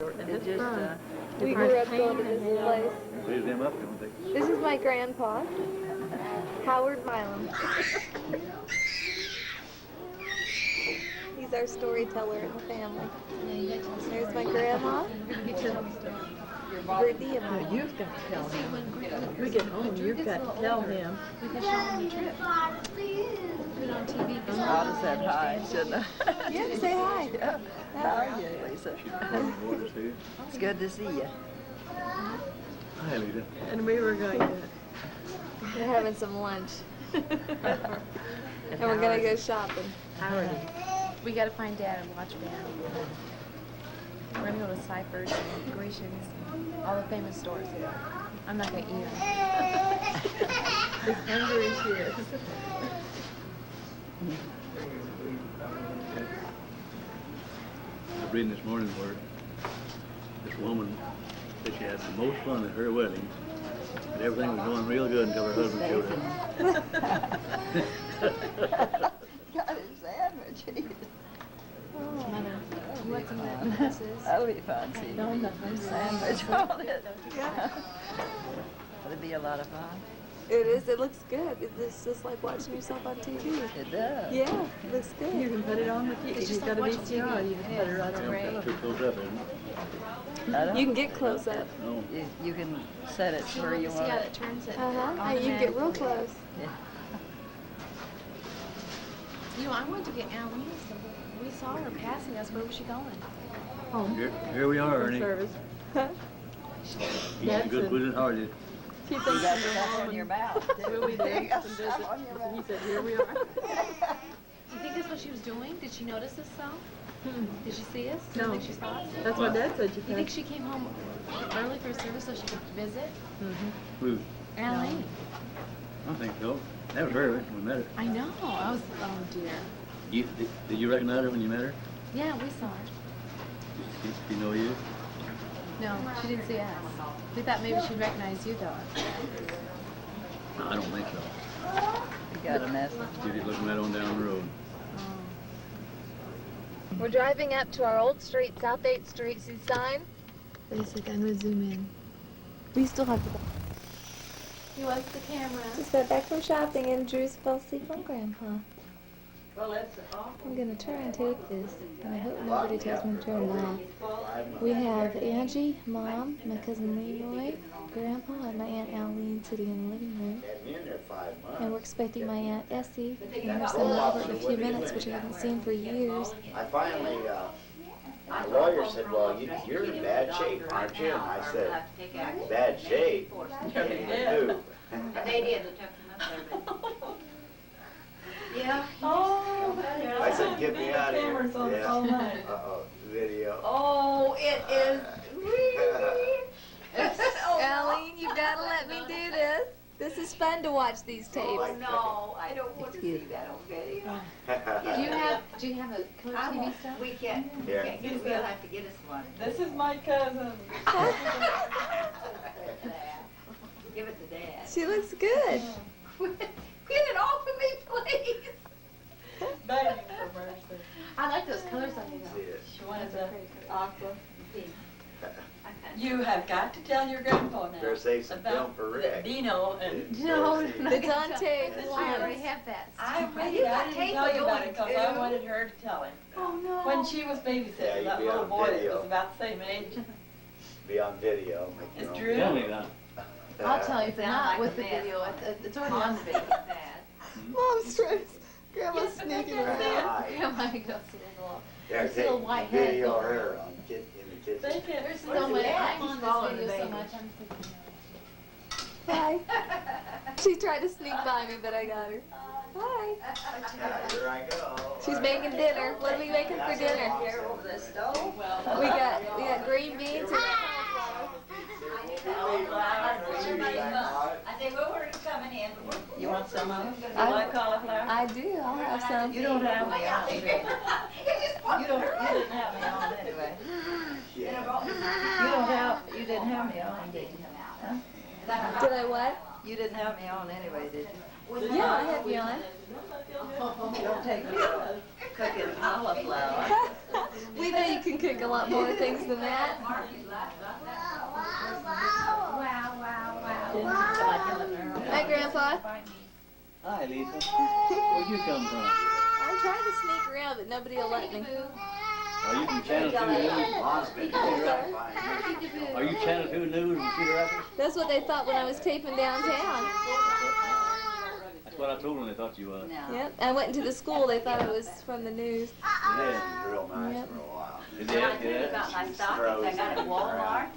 It just, we grew up going to this place. Raise them up, don't they? This is my grandpa, Howard Milam. He's our storyteller in the family. There's my grandma. Brittany and no, you've got to tell him. When we get home, you've got to tell him. We can show him the trip. Put it on TV. I ought to say hi, shouldn't I? yeah, say hi. Yeah. How are you, Lisa? It's good to see you. Hi, Lisa. And we were going to... We're having some lunch. And we're going to go shopping. Howdy. We got to find Dad and watch band. We're going to go to Cypher's and Grecian's, all the famous stores. I'm not going to eat them. As hungry as she is. I was reading this morning where this woman said she had the most fun at her wedding, and everything was going real good until her husband showed up. Got his sandwich. Mother, you want some of that princess? That'll be fun, see. No, nothing. Sandwich on it. Yeah. It'll be a lot of fun. It is. It looks good. It's just like watching yourself on TV. It does. Yeah, it looks good. You can put it on the TV. It's You've just got a like watching VCR. TV. You can put it right on Great. the Too close up, isn't it? You can get close up. No. You can set it See where you how want it it. turns it. And you can get real close. Yeah. You know, I went to get Aline. We saw her passing us. Where was she going? Home. Here we are, For Ernie. service. You got good food and hard. Keep you got stuff in your mouth. Well, we did. Some visit. He said, here we are. You think that's what she was doing? Did she notice us so? Did she see us? Do you No. think she saw us? That's what Dad said you You think she came home early for service so she could visit? Who? Aline. I don't think so. That was her when we met her. I know. I was, oh dear. Did you recognize her when you met her? Yeah, we saw her. Did she know you? No, she didn't see us. We thought maybe she'd recognize you though. No, I don't think so. You got a message. You're just looking right on down the road. We're driving up to our old street, South 8th Street. See the sign? Basic, I'm gonna zoom in. We still have to. He wants the camera. Just got back from shopping and Drew's fell asleep on Grandpa. I'm gonna try and take this, and I hope nobody tells me to turn it off. We have Angie, Mom, my cousin Leroy, Grandpa, and my Aunt Aline sitting in the living room. And we're expecting my Aunt Essie and her son Robert in a few minutes, which I haven't seen for years. I finally, the lawyer said, well, you're in bad shape, aren't you? And I said, bad shape? Who? They did. Yeah. Oh, I said, get me out of here. Yeah. Uh-oh, video. Oh, it is really. Aline, you've got to let me do this. This is fun to watch these tapes. Oh, no, I don't want to see that on video. Do you have a color TV stuff? We can't, Yeah. we'll have to get us one. This is my cousin. Give it to Dad. She looks good. Get it off of me, please. Begging for mercy. I like those colors on you though. See it. She wanted the aqua. You have got to tell your grandpa now. Better save some film about for the Rick. Dino and No, It's on tape. I already have that. I read You it. I got didn't tape tell you of about it yours, because I too? wanted her to tell him. Oh, no. When she was Yeah, babysitting you'd that be little on boy that video. was about the same age. Be on video. It's Make Drew. Tell me that. I'll tell you if it's Sound not like with a the mess. video. It's already on the video. Mom's trying to, Grandma's sneaking around. Hi. Come on, go see the little. Yeah, This little take white head video going her on in the They kitchen. can't. There's Where's so the much. dad? I'm He's on following this the video so baby. much. I'm thinking. Hi. She tried to sneak by me, but I got her. Hi. Yeah, here I go. She's making dinner. What are we making for dinner? Here over the stove. We got green beans and cauliflower. I said, well, we're coming in. You want some of it? You I- like cauliflower? I do. I'll have some. You don't have me on. You didn't have me on anyway. You didn't have me on, did you? Huh? Did I what? You didn't have me on anyway, did you? Yeah, I have you on. Don't take me to cooking cauliflower. We know you can cook a lot more things than that. Wow, wow, wow. Hi, Grandpa. Hi, Lisa. Where'd you come from? I'm trying to sneak around, but nobody will let me. Are you from Channel 2 News? Mom's been Are you Channel 2 News in Cedar Rapids? That's what they thought when I was taping downtown. That's what I told them they thought you was. Yep. I went into the school. They thought it was from the news. Yeah. real nice Yep. for a while. Is When I that, told you about my stockings I got at Walmart.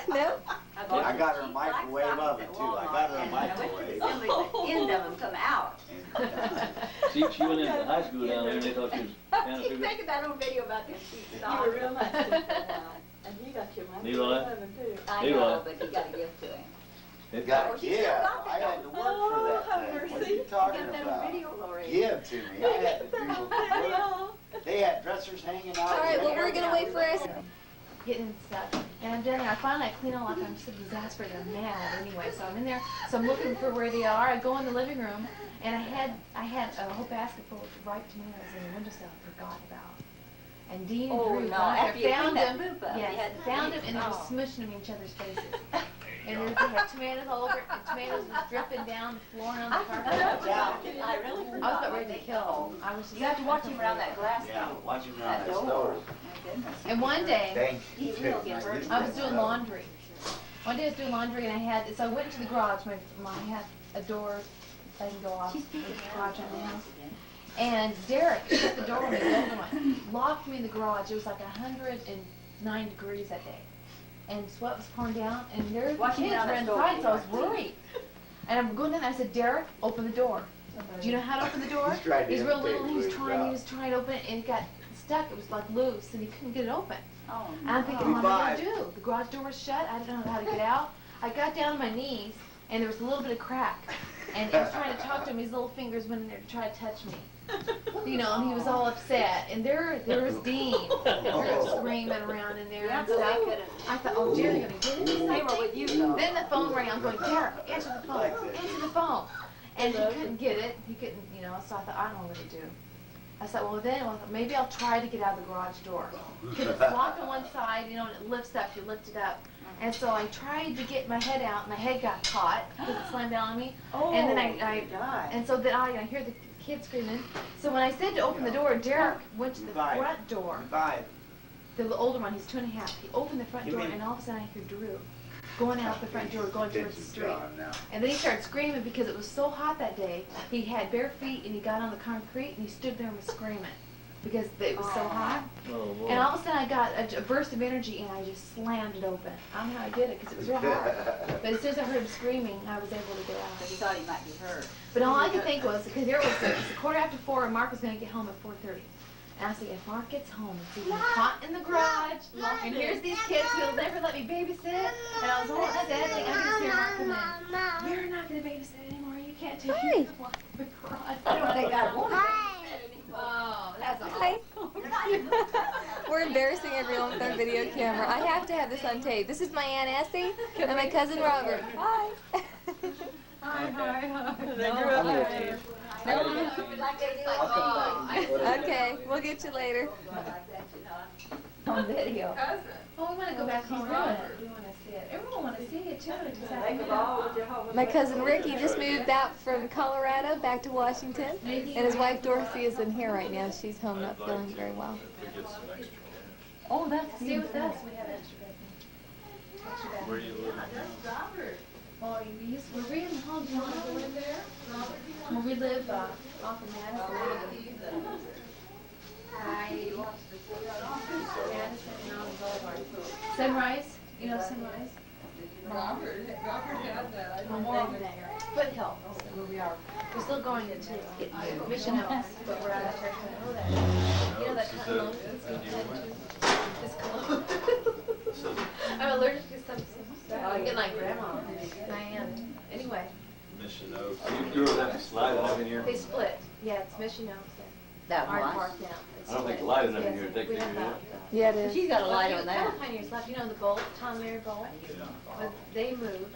Nope. I got her a microwave oven too. I got her a microwave. The end of them come out. She went into high school down there and they thought she was I Channel 2 keep News. making that old video about them cheap You were stockings. real nice to me for a while. And you got your money. Leroy? Too. I Leroy. know, but you gotta give to him. You gotta Oh, she give. still got I had to work for that have thing. What are mercy. you talking Got that about? on video, Lori. Give to me. I had to do the work. They had dressers hanging out. All right. Well, we're gonna wait for us. Getting stuff. And I'm down there. I finally clean all up. I'm just exasperated. I'm mad anyway. So I'm in there. So I'm looking for where they are. I go in the living room, and I had a whole basket full of ripe tomatoes in the windowsill I forgot about. And Dean and Oh, Drew no, got there, after you found cleaned that them. poop up, you Yes, had to found leave. them, and they were Oh. smushing them in each other's faces. And they had tomatoes all over. The tomatoes was dripping down the floor and on the carpet. I really I was about ready to kill them. I was just You have to watch him around that glass Yeah, table. watch him That around that door. stove. My goodness. And one day, Thank He you. will get hurt. I was doing laundry. One day I was doing laundry and so I went into the garage. I had a door that I can go off the garage on the house. And Derek shut the door on me, the other one, locked me in the garage. It was like 109 degrees that day. And sweat was pouring down, and there were Watch him kids down were that inside, stove. so I was worried. And I'm going in, I said, Derek, open the door. Do you know how to open the door? He's trying to He's real imitate little, he was Lou's trying to open it, and it got stuck. It was like loose, and he couldn't get it open. Oh, And I'm thinking, no. what am I going to do? The garage door was shut. I didn't know how to get out. I got down on my knees, and there was a little bit of crack. And I was trying to talk to him. His little fingers went in there to try to touch me. You know, and he was all upset. And there was Dean. They were screaming around in there and stuff. I thought, oh, dear, they're going to get into They were something. with you though. Then the phone rang. I'm going, Derek, answer the phone. Answer the phone. And he couldn't get it. He couldn't, you know, so I thought, I don't know what to do. I said, well, maybe I'll try to get out of the garage door. Because it's locked on one side, you know, and it lifts up, you lift it up. And so I tried to get my head out, my head got caught because it slammed down on me. And then so then I hear the kid screaming. So when I said to open the door, Derek went to the front door. The older one, he's 2.5. He opened the front door, and all of a sudden I hear Drew going out the front door, going towards the street. And then he started screaming because it was so hot that day. He had bare feet, and he got on the concrete, and he stood there and was screaming because it was so hot. Oh, boy. And all of a sudden I got a burst of energy, and I just slammed it open. I don't know how I did it because it was real hard. But as soon as I heard him screaming, I was able to get But out. you thought he might be hurt. But all I could think was, because it was a 4:15, and Mark was going to get home at 4:30. And I said, if Mark gets home, it's even hot in the garage, and here's these kids who'll never let me babysit, and I was all upset, thinking, I'm going to see Mark come in. You're not going to babysit anymore. You can't take me to the garage. I don't think I want to. Oh, that's all. Hi. We're embarrassing everyone with our video camera. I have to have this on tape. This is my Aunt Essie and my cousin Robert. Hi. Hi. They No, grew up I'm here. Okay, we'll get you later. On video. Oh, we want to go back home. We want to see it. Everyone want to see it too. My cousin Ricky just moved out from Colorado back to Washington, and his wife Dorothy is in here right now. She's home, not feeling very well. Oh, that's Stay with us. We have extra bedroom. Extra bedroom. Where are you living? Oh, were we in home? Do you want to go in there? Well, we live off of Madison. Madison and on Boulevard. Sunrise, you know Sunrise? Robert had that. I More over that area. Foothill, is where we are. We're still going to Mission Hills, but we're out of church. Oh, that. You know that cologne? This cologne. I'm allergic to some stuff. I'm getting like grandma. I am. Anyway, Mission Oaks. You girls have to slide it up in here. they split. Yeah, it's Mission Hills. That Our one. park now. It's I don't think the split. light is up in Yes, here to take we pictures have of that. Yeah, it is. She's got a light Well, on a couple that. pioneers left. You know the bolt, Tom Mary bolt? But they moved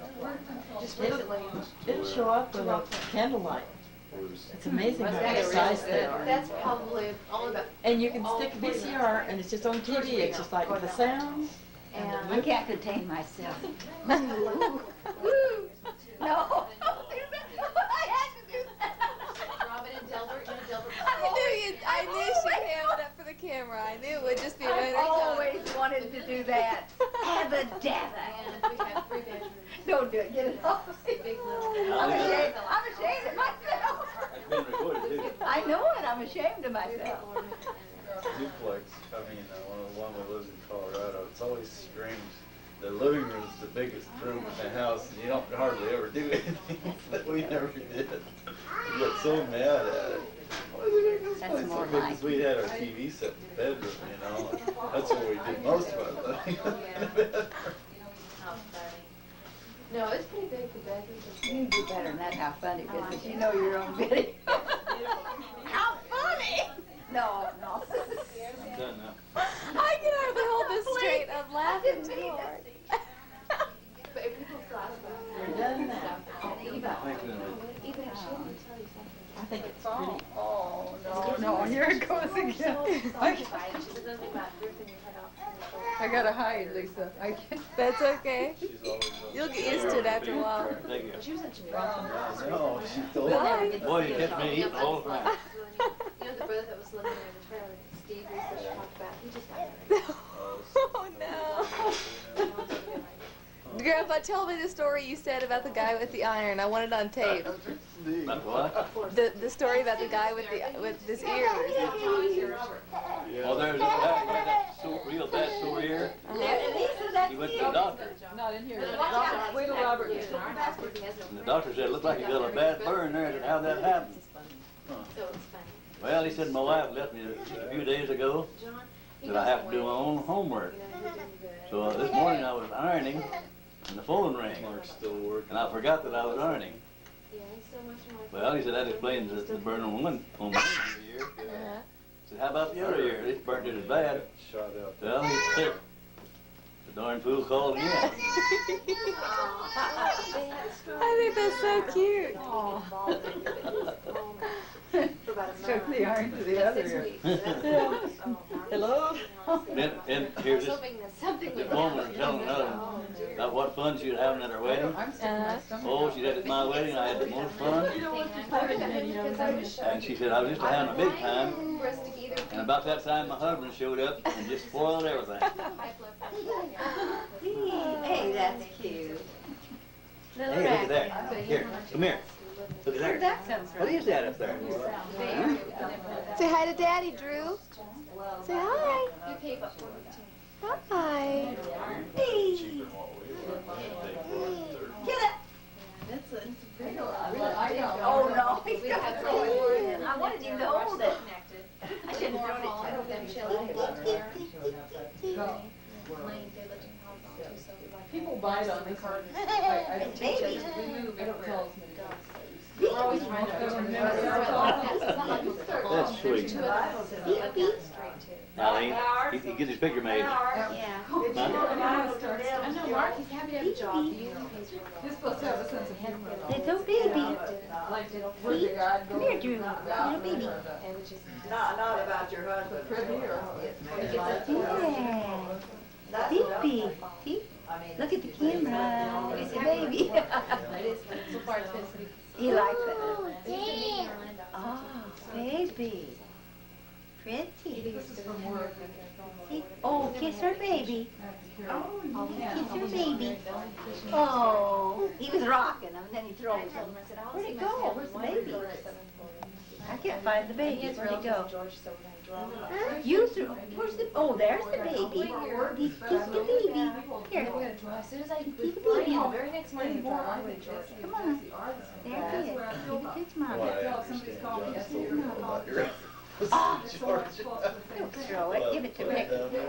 just recently. It'll show up to with a Rockland. candlelight. It's amazing how precise they are. That's probably all about. And you can stick VCR and it's just on TV. It's just like the sound. And I can't contain myself. no. No. I had to do that. Robin and Delbert, I knew she'd ham it up for the camera. I knew it would just be I another always wanted to do that. Abba and we have 3 bedrooms. Don't do it. Get it off. Big little. I'm ashamed of myself. It's been recorded too. I know it. I'm ashamed of myself. Duplex, the one we lived in Colorado, it's always strange. The living room is the biggest room in the house, and you don't hardly ever do anything, but we never did. We got so mad at it. Why is it this That's place more so big? like 'Cause we had our TV set in the bedroom, and that's where we did most of our living. How funny. No, it's pretty big, the bedrooms. You can do better than that, how funny, because you know your own video. How funny! No. I'm done now. I can hardly hold this straight. I'm laughing too hard. But if people still ask about it. We're done now. Eva, Thank you. Eva, she didn't tell you something. I think it's pretty. Oh, no, here it goes again. She said nothing about ripping your head off. I gotta hide, Lisa. I can't. That's okay. She's always You'll get used to it after a while. Thank you. She was in Japan. No, she told Bye. me. Boy, you kept me eating all the time. You know the brother that was living there in the trailer, Steve, we used to talk about, he just got married. Oh no. Grandpa, tell me the story you said about the guy with the iron. I want it on tape. About what? The story about the guy with his ears. Oh, there's a guy with that real bad sore ear. He went to the doctor, Not in here. Wait till Robert and the doctor said, it looked like you got a bad burn there. I said, how'd that happen? So it's funny. Well, he said, my wife left me just a few days ago, John, that I have to do my own homework. So this morning I was ironing, and the phone rang, Mark's still working. and I forgot that I was ironing. Yeah, he's so much more. Well, he said, that explains the burn on one ear. Uh-huh. I said, how about the other ear? It's burnt just as bad. Shot out. Well, he's sick. The darn fool called again. I think that's so cute. Took the iron to the other ear. Hello? And here's this Something the woman was telling another about what fun she was having at her wedding. Oh, she said, at my wedding, I had the most fun. And she said, I was just having a big time. And about that time, my husband showed up and just spoiled everything. Hey, that's cute. Hey, look at that. Here, come here. Look at there. That sounds What is that up there? Say hi to Daddy, Drew. Say hi. You pay about $42. Hi. Cheaper than what we Get it. Oh, no. He's got to throw it. I wanted him to hold it. I shouldn't have thrown it to him. People bite on this. I teach I don't tell as many dogs. We're always trying to remember. That's sweet. Eileen, he gets his picture made. Yeah. I know, Mark, he's happy to have a job. The union pays for it. You're supposed to have a sense of humor. Little baby. Where'd the guy go? Come here, Drew. Little baby. And which is Not about your husband. Pretty or? Yeah. Baby. See? Look at the camera. It's a baby. so far it's been pretty. He likes it. Oh, baby. Pretty. This is from work. See? Oh, kiss her baby. Oh, kiss her baby. Oh, he was rocking him, and then he threw him. Where'd it go? Where's the baby? I can't find the baby. Where'd it go? You threw. Where's the? Oh, there's the baby. Kiss the baby. Here. As soon as I would fly in, the very next morning, Come on. There he is. Give it to his mom. Don't throw it. Give it to Rick.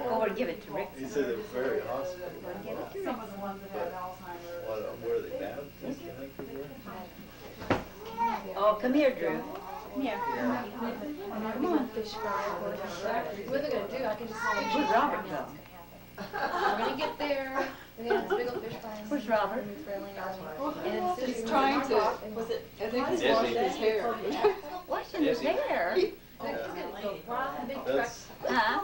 Or give it to Rick. He said it was very hospital. Give it to Rick. Some of the ones that had Alzheimer's. Where are they Baptist, I think they were? Oh, come here, Drew. Come here. come on. Fish fry. What are they gonna do? I can just say. Where'd Robert go? We're gonna get there. We're gonna have this big old fish fry. Where's Where's Robert? And He's trying to, Was it? I think he's washing his hair. Washing his hair? he's gonna go right in the big truck. That's, Huh?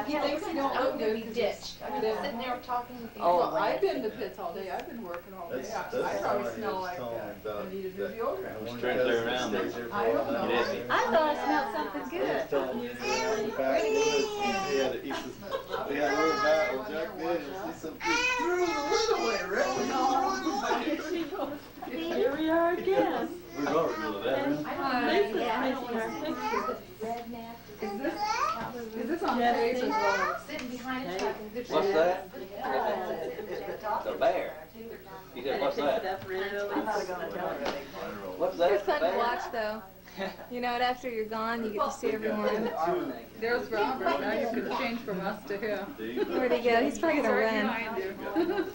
He thinks he don't I'm look gonna good be 'cause ditched. I'm he's- gonna be sitting there talking with you. Oh, Well, I've been to pits all day, I've been working all day. that's I something probably he smell was like telling me about. I need to do that deodorant. one Trying to clear cousin around stays there. there for I a don't while. know. I thought I smelled something He was good. telling me, in the back woods, he says, we had a little battle, Jack Daniels, he said, threw the lid away, Rick. Here we are again. Where's Robert go to that room? Is this on tape as well? Sitting behind a truck and good. What's that? The bear. He said, what's that? What's that? They're fun The to bear? watch though. You know, and after you're gone, you get to see everyone. There's Robert, now you can change from us to him. Where'd he go? He's probably gonna Right run. behind you.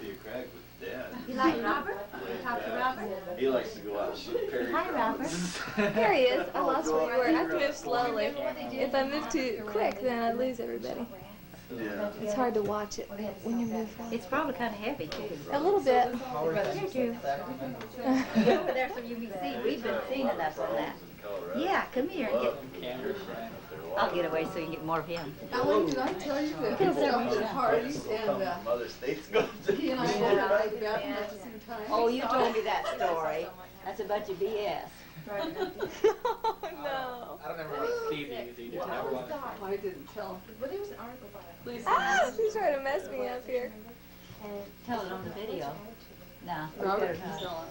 See a crack with Dad. You like Robert? You talk to Robert? He likes to go out and shoot Perry Hi, Robert. There he is. I lost where you were. I have to move slowly. If I move too quick, then I lose everybody. Yeah. It's hard to watch it when you move fast. It's probably kind of heavy too. A little bit. Here, Drew. Get over there so you can see. We've been seeing enough of that. Yeah, come here and get. I'll get away so you can get more of him. Ellen, did I tell you that we went to parties and Mother State's going to. he and I both went to the bathroom at the same time? Oh, you told me that story. That's a bunch of BS. Oh no. I don't remember what Steve used either. Never wanted to. I didn't tell him. Well, there was an article about it. Please. Ah, she's trying to mess me up here. Tell it on the video. No. Robert can tell him.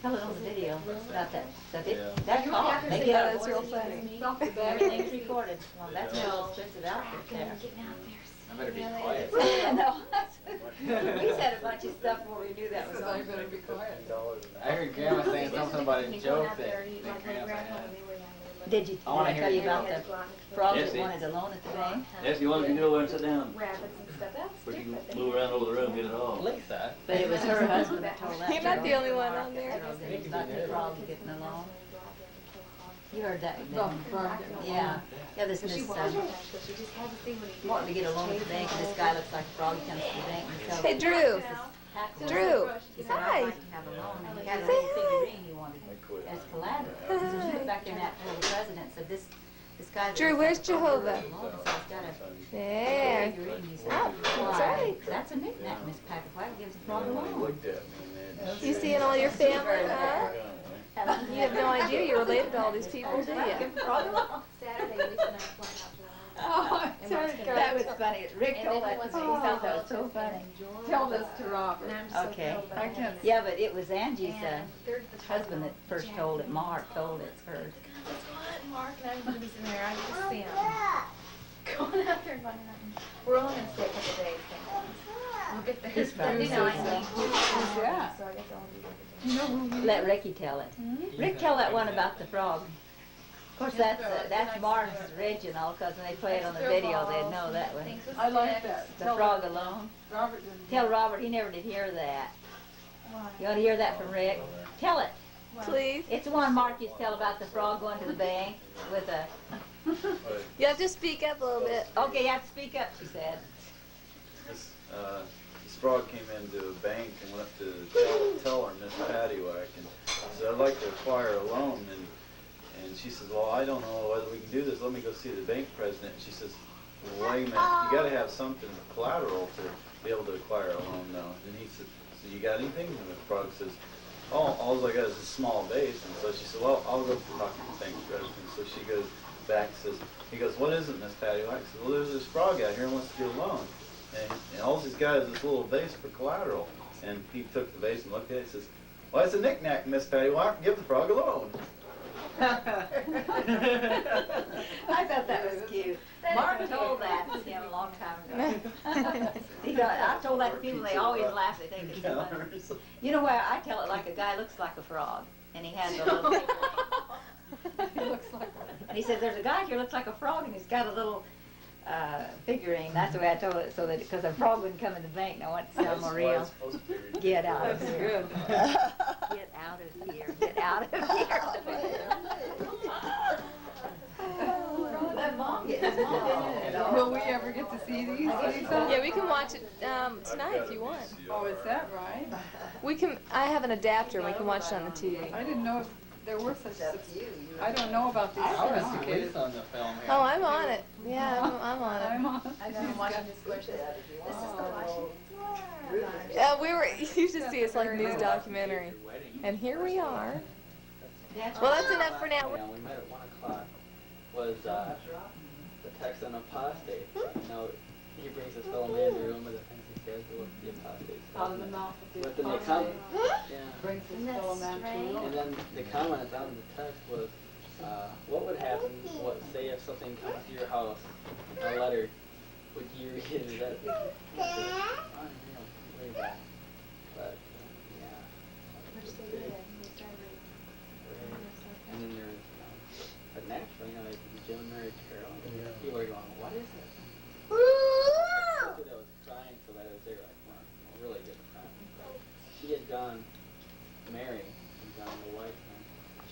Tell it on the video about that. Yeah. That's all. They Yeah, get that's real funny. Off the back. everything's recorded. Well, that's no expensive outfit there. I better be quiet. No, we said a bunch of stuff before we knew that was Says I on. better be quiet. I heard Grandma saying something about a joke that Grandma had. Did you, I wanna did I tell hear you it. about the frog Yes, that he- wanted a loan at the bank? Yes, you want to go over and sit down. Rabbits and stuff. That's Where you different. can move around over the room, get it all. Lisa. But it was her husband that told that. You're not the only one on there. That it was not the frog getting a loan. You heard that, didn't Well, you? Robert. Yeah, yeah, this She Miss, wanted to, so she just had to see what he wanting to get a loan at the bank, and this guy looks like a frog, he comes to the bank and tells Hey, Drew. Drew. He said, Hi. I'd like to have a loan, and he had a Say little hi. figurine he wanted as collateral. So she went back there and that little president said, this guy. Drew, where's Jehovah? So he's got a There. figurine, he said, Oh, that's "Why, right. that's a knick-knack, Miss Packard, why gives a frog a He loan?" looked at me and then. You seeing all your family, huh? You have no idea you're related to all these people, do you? Saturday, Lisa and I went out to Oh, That was funny. Rick told that to me, he thought that was so funny. tell this to Robert. and I'm just so Okay. thrilled about it. can't- Yeah, but it was Angie's And they're the husband that first told it, Mark told it first. That's what, Mark, and I'm gonna be sitting there, I just see him. Going out there and finding out. We're only gonna stay a couple days, thank God. We'll get there. He's probably You know, I so need Who's that? so I guess I'll be there. You know who he Let Ricky tell it. Rick, tell that one about the frog. Of course, that's Mark's original, because when they play it on the video, they'd know that one. Things with I like sticks. that. The Tell frog alone. Robert didn't. Tell Robert, he never did hear that. Why? You want to hear that from Rick? Tell it. Please. It's the one Mark used to tell about the frog going to the bank with a... You have to speak up a little bit. Okay, you have to speak up, she said. This frog came into a bank and went up to tell her, Miss Paddywhack, and said, I'd like to acquire a loan. And she says, well, I don't know whether we can do this. Let me go see the bank president. And she says, well, wait a minute. You got to have something collateral to be able to acquire a loan now. And he said, so you got anything? And the frog says, oh, all I got is a small vase. And so she said, well, I'll go talk to the bank president. So she goes back and says, he goes, what is it, Miss Paddywhack? She says, well, there's this frog out here who wants to get a loan. And all he's got is this little vase for collateral. And he took the vase and looked at it and says, well, it's a knick-knack, Miss Paddywhack. Give the frog a loan. I thought that was cute. Mark told that to him a long time ago. He thought, I told that to people, they always laugh, they think it's funny. You know where I tell it like a guy looks like a frog, and he has a little figurine. He looks like And he said, there's a guy here looks like a frog, and he's got a little figurine. That's the way I told it, so that because a frog wouldn't come in the bank, and I want to sound more real. Get out of That's here. good. Get out of here. Get out of here. That mom Will we ever get to see these? Yeah, we can watch it tonight if you want. Oh, is that right? We can. I have an adapter and we can watch it on the TV. I didn't know if there were such, I don't know about these I want to see sophisticated. Lisa on the film here. Oh, I'm on it. Yeah, I'm on it. I'm on. I'm watching this question. This is the watching. You should see it's like a news documentary. And here we are. Well, that's enough for now. We met at 1 o'clock. Was the text on apostate. You know, he brings his fellow man to the room with the things he says to look at the apostate. Out of the mouth of the But then they come, yeah. brings his fellow man to you. And then the comment that's out in the text was, what would happen, say if something comes to your house, a letter, would you read it? That, way back. But, yeah. And then there's, but naturally, you know, like Jim married Carol, people are going, what is this? That was trying so that it was there, like, well, really good friend. But she had gone, Mary, had gone, the wife, and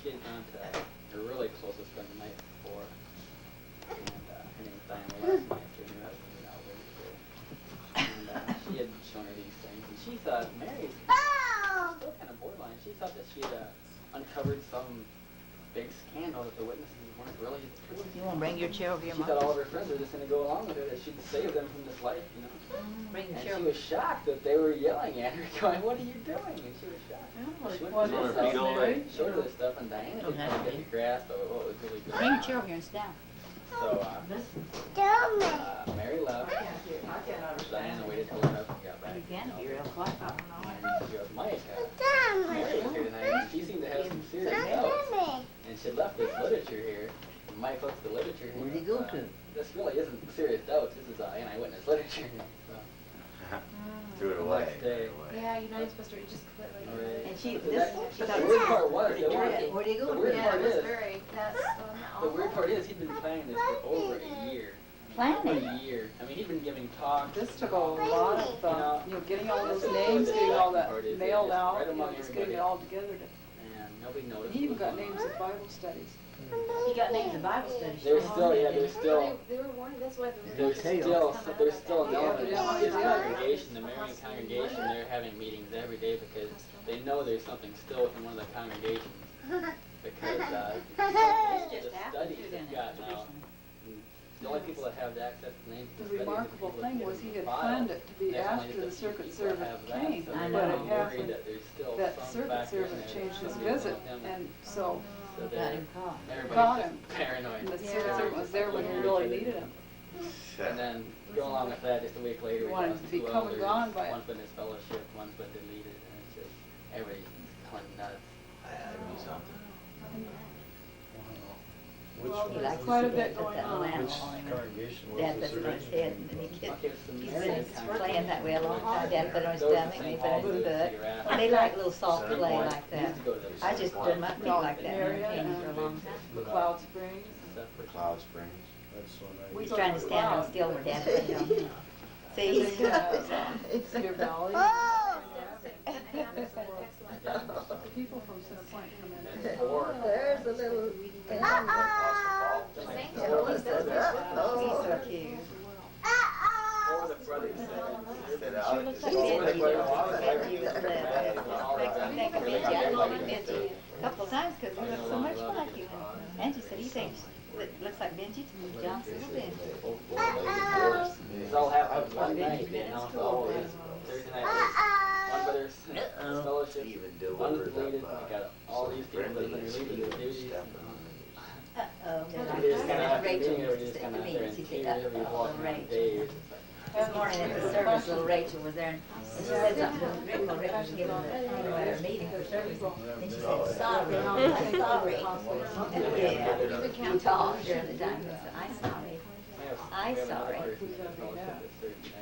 she had gone to her really closest friend the night before. And her name was Diana last night, so her husband was out there too. And she had shown her these things, and she thought, Mary's still kind of borderline. She thought that she had uncovered some big scandal that the witnesses weren't really the truth. You won't bring your chair over your She mouth? thought all of her friends were just going to go along with her, that she'd save them from this life, you know. Bring your And chair she over. was shocked that they were yelling at her, going, what are you doing? And she was shocked. She went What to is this this, house, Mary? showed her this stuff, and Diana didn't quite get the grasp of what was really going Bring your on. chair over here and sit down. So, Mary left. Diana waited till her husband got back. You can if you're real quiet. And she goes, Mike, Mary was here tonight, and she seemed to have some serious doubts. And she left this literature here. And Mike looks at the literature here. Where'd he go to? This really isn't serious doubts. This is anti-witness literature. So, Threw it the away. next day. Yeah, you're not even supposed to just completely. Alright. And she, But this, the weird part was, where do you the go? weird Yeah, part it was is, very, that's, the weird part is he'd been planning this for over a year. Planning. A year. I mean, he'd been giving talks. This took a lot of, getting all those names, getting all that mailed out, just getting it all together. And nobody noticed. He even got names of Bible studies. He got named the Bible study. There's still, they were warning, that's why the. there's still an element of his congregation, the Marian congregation, they're having meetings every day because they know there's something still within one of the congregations. Because the studies have gotten out. The only people that have access to names The of the studies are remarkable people thing that was get he in had the planned file. it to be There's only after the just a few circuit people that servant have that, came, so I they're know. but really it worried happened that there's still that some circuit factor in servant there changed his something visit, with him. and so So Got they're, him caught. Caught everybody's him. just paranoid. and the circuit servant was there when he really needed him. And then go along with that, just a week later, we Wanted lost to be two come and elders. gone by it. One's been disfellowshipped, one's been deleted, and it's just, everybody's going nuts. I had to do something. Well, He there's likes quite a to bit put going that little on. animal on him. Congregation was Dad this puts it on his head and then he gets, Okay, it's the he's Marian been playing that way a long time. congregation. Dad put it on his Those stomach and he put it on his butt. Giraffe. They like little soft Center play point. like They that. used to go to the I just stood my feet like that and Area entertained and for a long time. McLeod Springs. separate. Cloud Springs. That's when I. He's trying to stand real still where Dad put him. See? And then, Cedar Valley. People from Center Point come in. And four. There's a little. He's so cute. Four of the brothers Sit out. Sure looks like Benji. Benji was I think of Benji. I called him Benji a couple of times because he looks so much like you. And Angie said he thinks it looks like Benji to me. John's little Benji. This all happened one night, they announced all of this. Thursday night was one brother's fellowship, Even one delivered deleted, up, we got all these people that have been relieved of their duties. Uh-oh. They just kind of after Rachel meeting, they used just to say kind to of me, there in she'd tears, say, everybody uh-oh, walking around Rachel. Dave. This morning at the service, little Rachel was there, and she said something to Rick, while Rick was giving her meeting for service, and she said, sorry, I'm sorry. Yeah, we talked during the time, I said, I'm sorry. I'm sorry.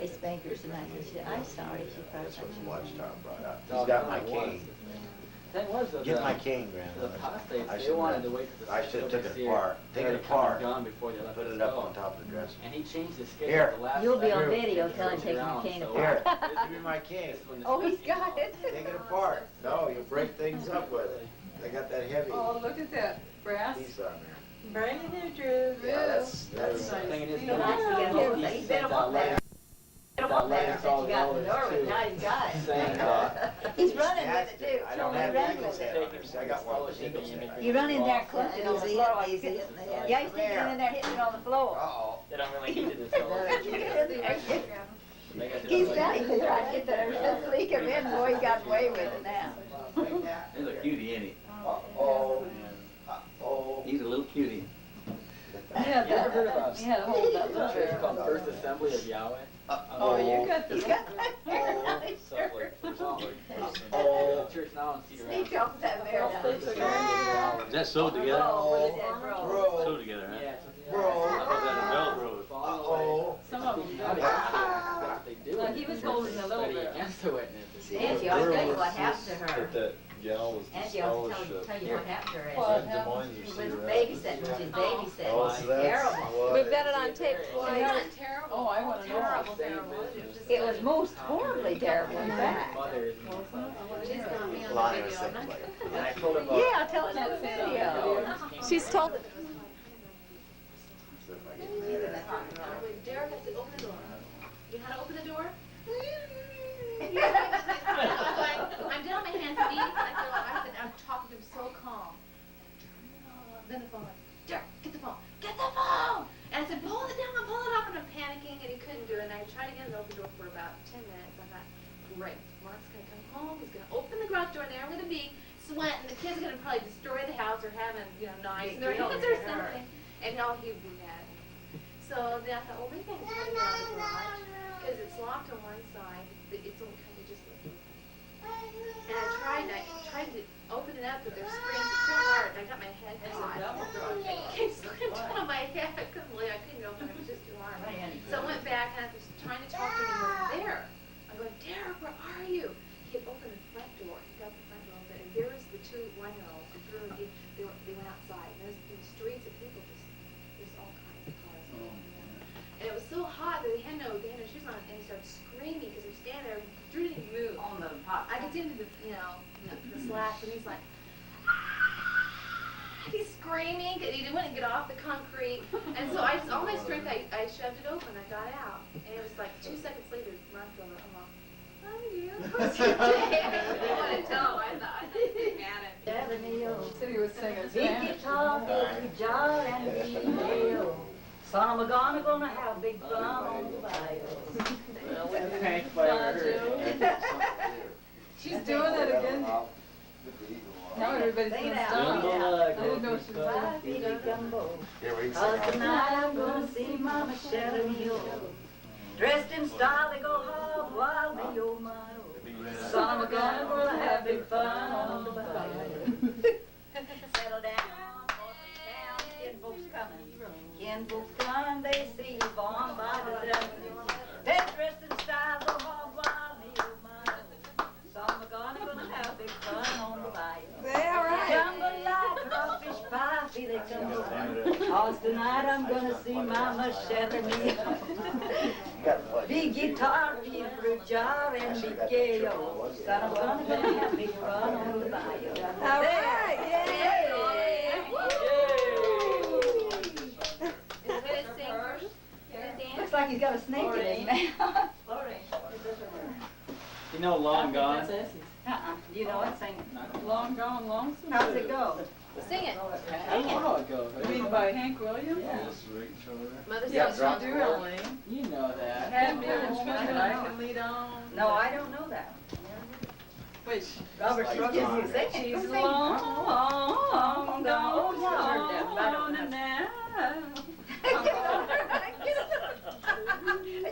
They spank her tonight, and she said, I'm sorry, she That's probably. what Watchtower brought up. He's got my cane. Thing was, Get my cane, the grandmother. apostates, I they should wanted have- to wait till the I should have took it overseer apart. Take it started coming apart. gone before they let Put us it up go. on top of the dresser. And he changed his schedule Here. at the last You'll be on second. video telling He taking was your around, cane so- Here, give me my cane. This is when the Oh, he's stuff got came it. Take it apart. No, you break things up with it. I got that heavy Oh, look at that brass piece on there. Bring it in, Drew. Yeah, that's. Thing it is, He better walk there. Better walk there. Since you got the door, but now you've got it. He's running with it too. I don't have Eagles head on there, so I got one with Eagles head. You run in there, clutch it on the floor while he's hitting the head. Yeah, he's sticking in there hitting it on the floor. Uh-oh. They don't really heat it as well. He's telling you, I get there since he came in, boy, he got away with it now. He's a cutie, ain't he? Uh-oh. Uh-oh. He's a little cutie. Yeah, I've never heard of He he had a whole that little Church church called First Assembly of Yahweh. Oh, you got He's the. got that hair on his Sounds shirt. like First Assembly. Oh. Church now in Cedar Sneak Rapids. off that hair down. Is that sewed together? Oh, what is that, bro? Bro. Sewed together, huh? Yeah, Bro. I thought that was Velcro. Uh-oh. Some of them do. That's what they do. Like he was holding a little Study bit. against the witnesses. Angie, I'll tell you what happened to That her. that gal was Angie, I'll scholarship. tell you what happened to her. What? Is that Des Moines or She Cedar was Rapids? babysitting, she's babysitting. Oh, so that's Terrible. what. We've got it on tape It twice. wasn't terrible. Oh, I wanna know. Terrible, terrible. It was just It was most horribly terrible, in fact. Mother is She's got me on Lonnie the was video. thinking like, And I told her about. Yeah, I'll tell it in the video. She's told it. Derek has to open the door. You know how to open the door? I'm down on my hands and knees, and I said, I'm talking to him so calm. Then the phone went, Derek, get the phone, get the phone! And I said, pull it down, pull it up, and I'm panicking, and he couldn't do it. And I tried to get him to open the door for about 10 minutes. I thought, great, Mark's gonna come home, he's gonna open the garage door, and there I'm gonna be sweating. The kids are gonna probably destroy the house or having, knives in their hands or something. And no, he'd be mad. So then I thought, well, maybe I can put it out the garage, because it's locked on one side, but it's all kind of just looking. And I tried to open it up, but there's springs, it's so hard, and I got my head caught. It came slammed down on my head, I couldn't believe I couldn't open it, it was just too hard. So I went back, and I was trying to talk to him, he wasn't there. I'm going, Derek, where are you? He had opened the front door, he got the front door open, and there was the two 1-year-olds, they went outside, and there's in the streets of people there's all kinds of cars. And it was so hot that they had no shoes on, and they started screaming because they're standing there. Drew didn't move. On the pot. I could see him in the slats, and he's like, he's screaming, and he wouldn't get off the concrete. And so all my strength, I shoved it open, I got out. And it was like 2 seconds later, Mark goes, I'm like, how are you? I didn't want to tell him, I thought he'd be mad at me. Said he was singing Big Spanish. guitar, big jar, and big nail. Son of a gun, gonna have big fun on the bayou. Hank Fire. She's doing it again. Now everybody's Sing it gonna out. stop. Jumbo I leg. didn't know she was doing 5 feet of gumbo. here we Cause can tonight I'm gonna see Mama Shelly Mule. Dressed in style, they go hog wild, me oh my oh. Son of a gun, gonna have big fun on the bayou. Settle down, town, kin folks coming. Kin folks come, they see you born by the devil. They're dressed in style, go hog wild, me oh my oh. Son of a gun, gonna have big fun on the bayou. Jambalaya, crawfish pie, filet gumbo. Cause tonight I'm gonna see Mama Shelly Mule. Big guitar, big fruit jar, and big gayo. Son of a gun, gonna have big fun on the bayou. All right, yay! Looks like he's got a snake in his mouth. You know, Long Gone? You know it, sing it. Long Gone Lonesome. How's it go? Sing it. I don't know how it goes. You mean by Hank Williams? Just reach over there. Mother Yeah, said it's really. You know that. Had me and Schmidt, I can lead on. No, I don't know that. Which? Robert Like Struggle, John, you sing it. She's Go sing it. long gone, Oh, yeah, I heard that, but I don't know. now. Get it.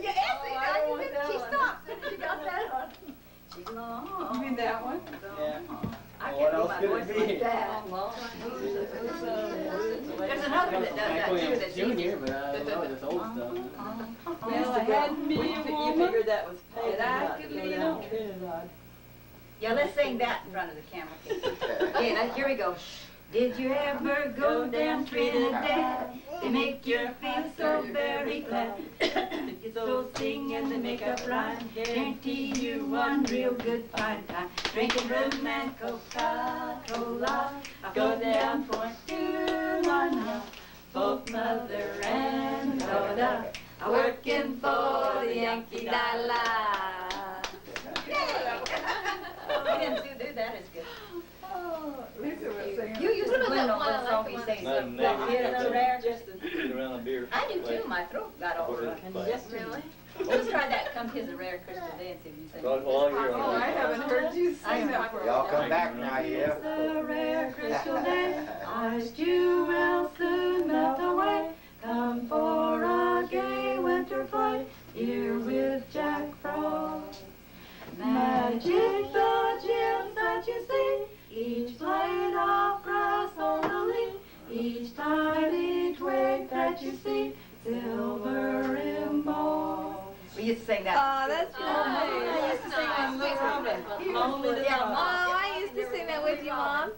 You asked me, I don't want she that one. stops, and you got that one. She's long. You mean that one? Yeah. I Well, can't what do else my could it voice be? like that. There's another one that does that too, that's Junior, but I don't know this old stuff. Well, I had me a woman. that was That I could lean on. Yeah, let's sing that in front of the camera. Okay, now, here we go. Did you ever go down Trinidad? They make you feel so very glad. So sing and they make up rhyme. Guarantee you one real good fine time. Drinking rum and Coca-Cola. Go down Point Tulana. Both mother and daughter are working for the Yankee dollar. We didn't do that as good. Lisa was singing. You used to win on what song we sang. Nothing Get negative. rare. Get around the beer. I do too. My throat got all right. Yes, really? Let's try that. Come kiss a rare crystal dance if you sing. While you're Oh, on I haven't heard you sing that for a Y'all while. come back now, yeah. The rare crystal dance, ice you will soon melt away. Come for a gay winter play here with Jack Frost. Magic the gems that you see, each blade of grass on the leaf, each tiny twig that you see, silver embossed. We used to sing that. Oh, that's nice. I used to sing on Little Robin. Lonely little Oh, Mom. I used to sing that with you, Mom.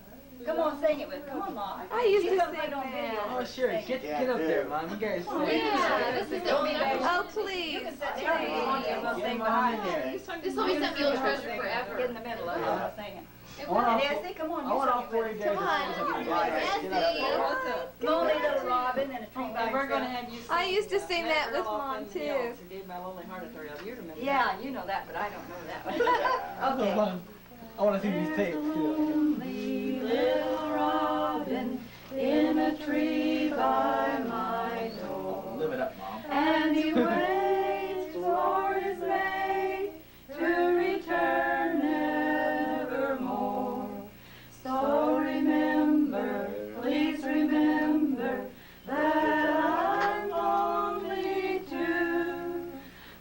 Come on, sing it with. Come on, Mom. I used to She's sing gonna put it on video. that. Oh, sure. Get up there, Mom. You guys sing. Yeah, this is Don't be bad. Oh, please. You can sit there if you want to. We'll Get sing in behind behind there. there. This will be something you'll treasure Get in forever. the middle of it. I'm singing. I want all- Nancy, come on. I want all you four sing of it you with guys us. to sing something. Come Get up there. What's up? Lonely little Robin and a tree by And we're gonna himself. have you sing. I used to sing that with Mom, too. Who gave my lonely heart a thrill. You remember that? Yeah, you know that, but I don't know that one. Okay. Mom, I want to see these tapes too. Lonely little Robin in a tree by my door. Live it up, Mom. And he waits for his mate to return nevermore. So remember, please remember that I'm lonely too,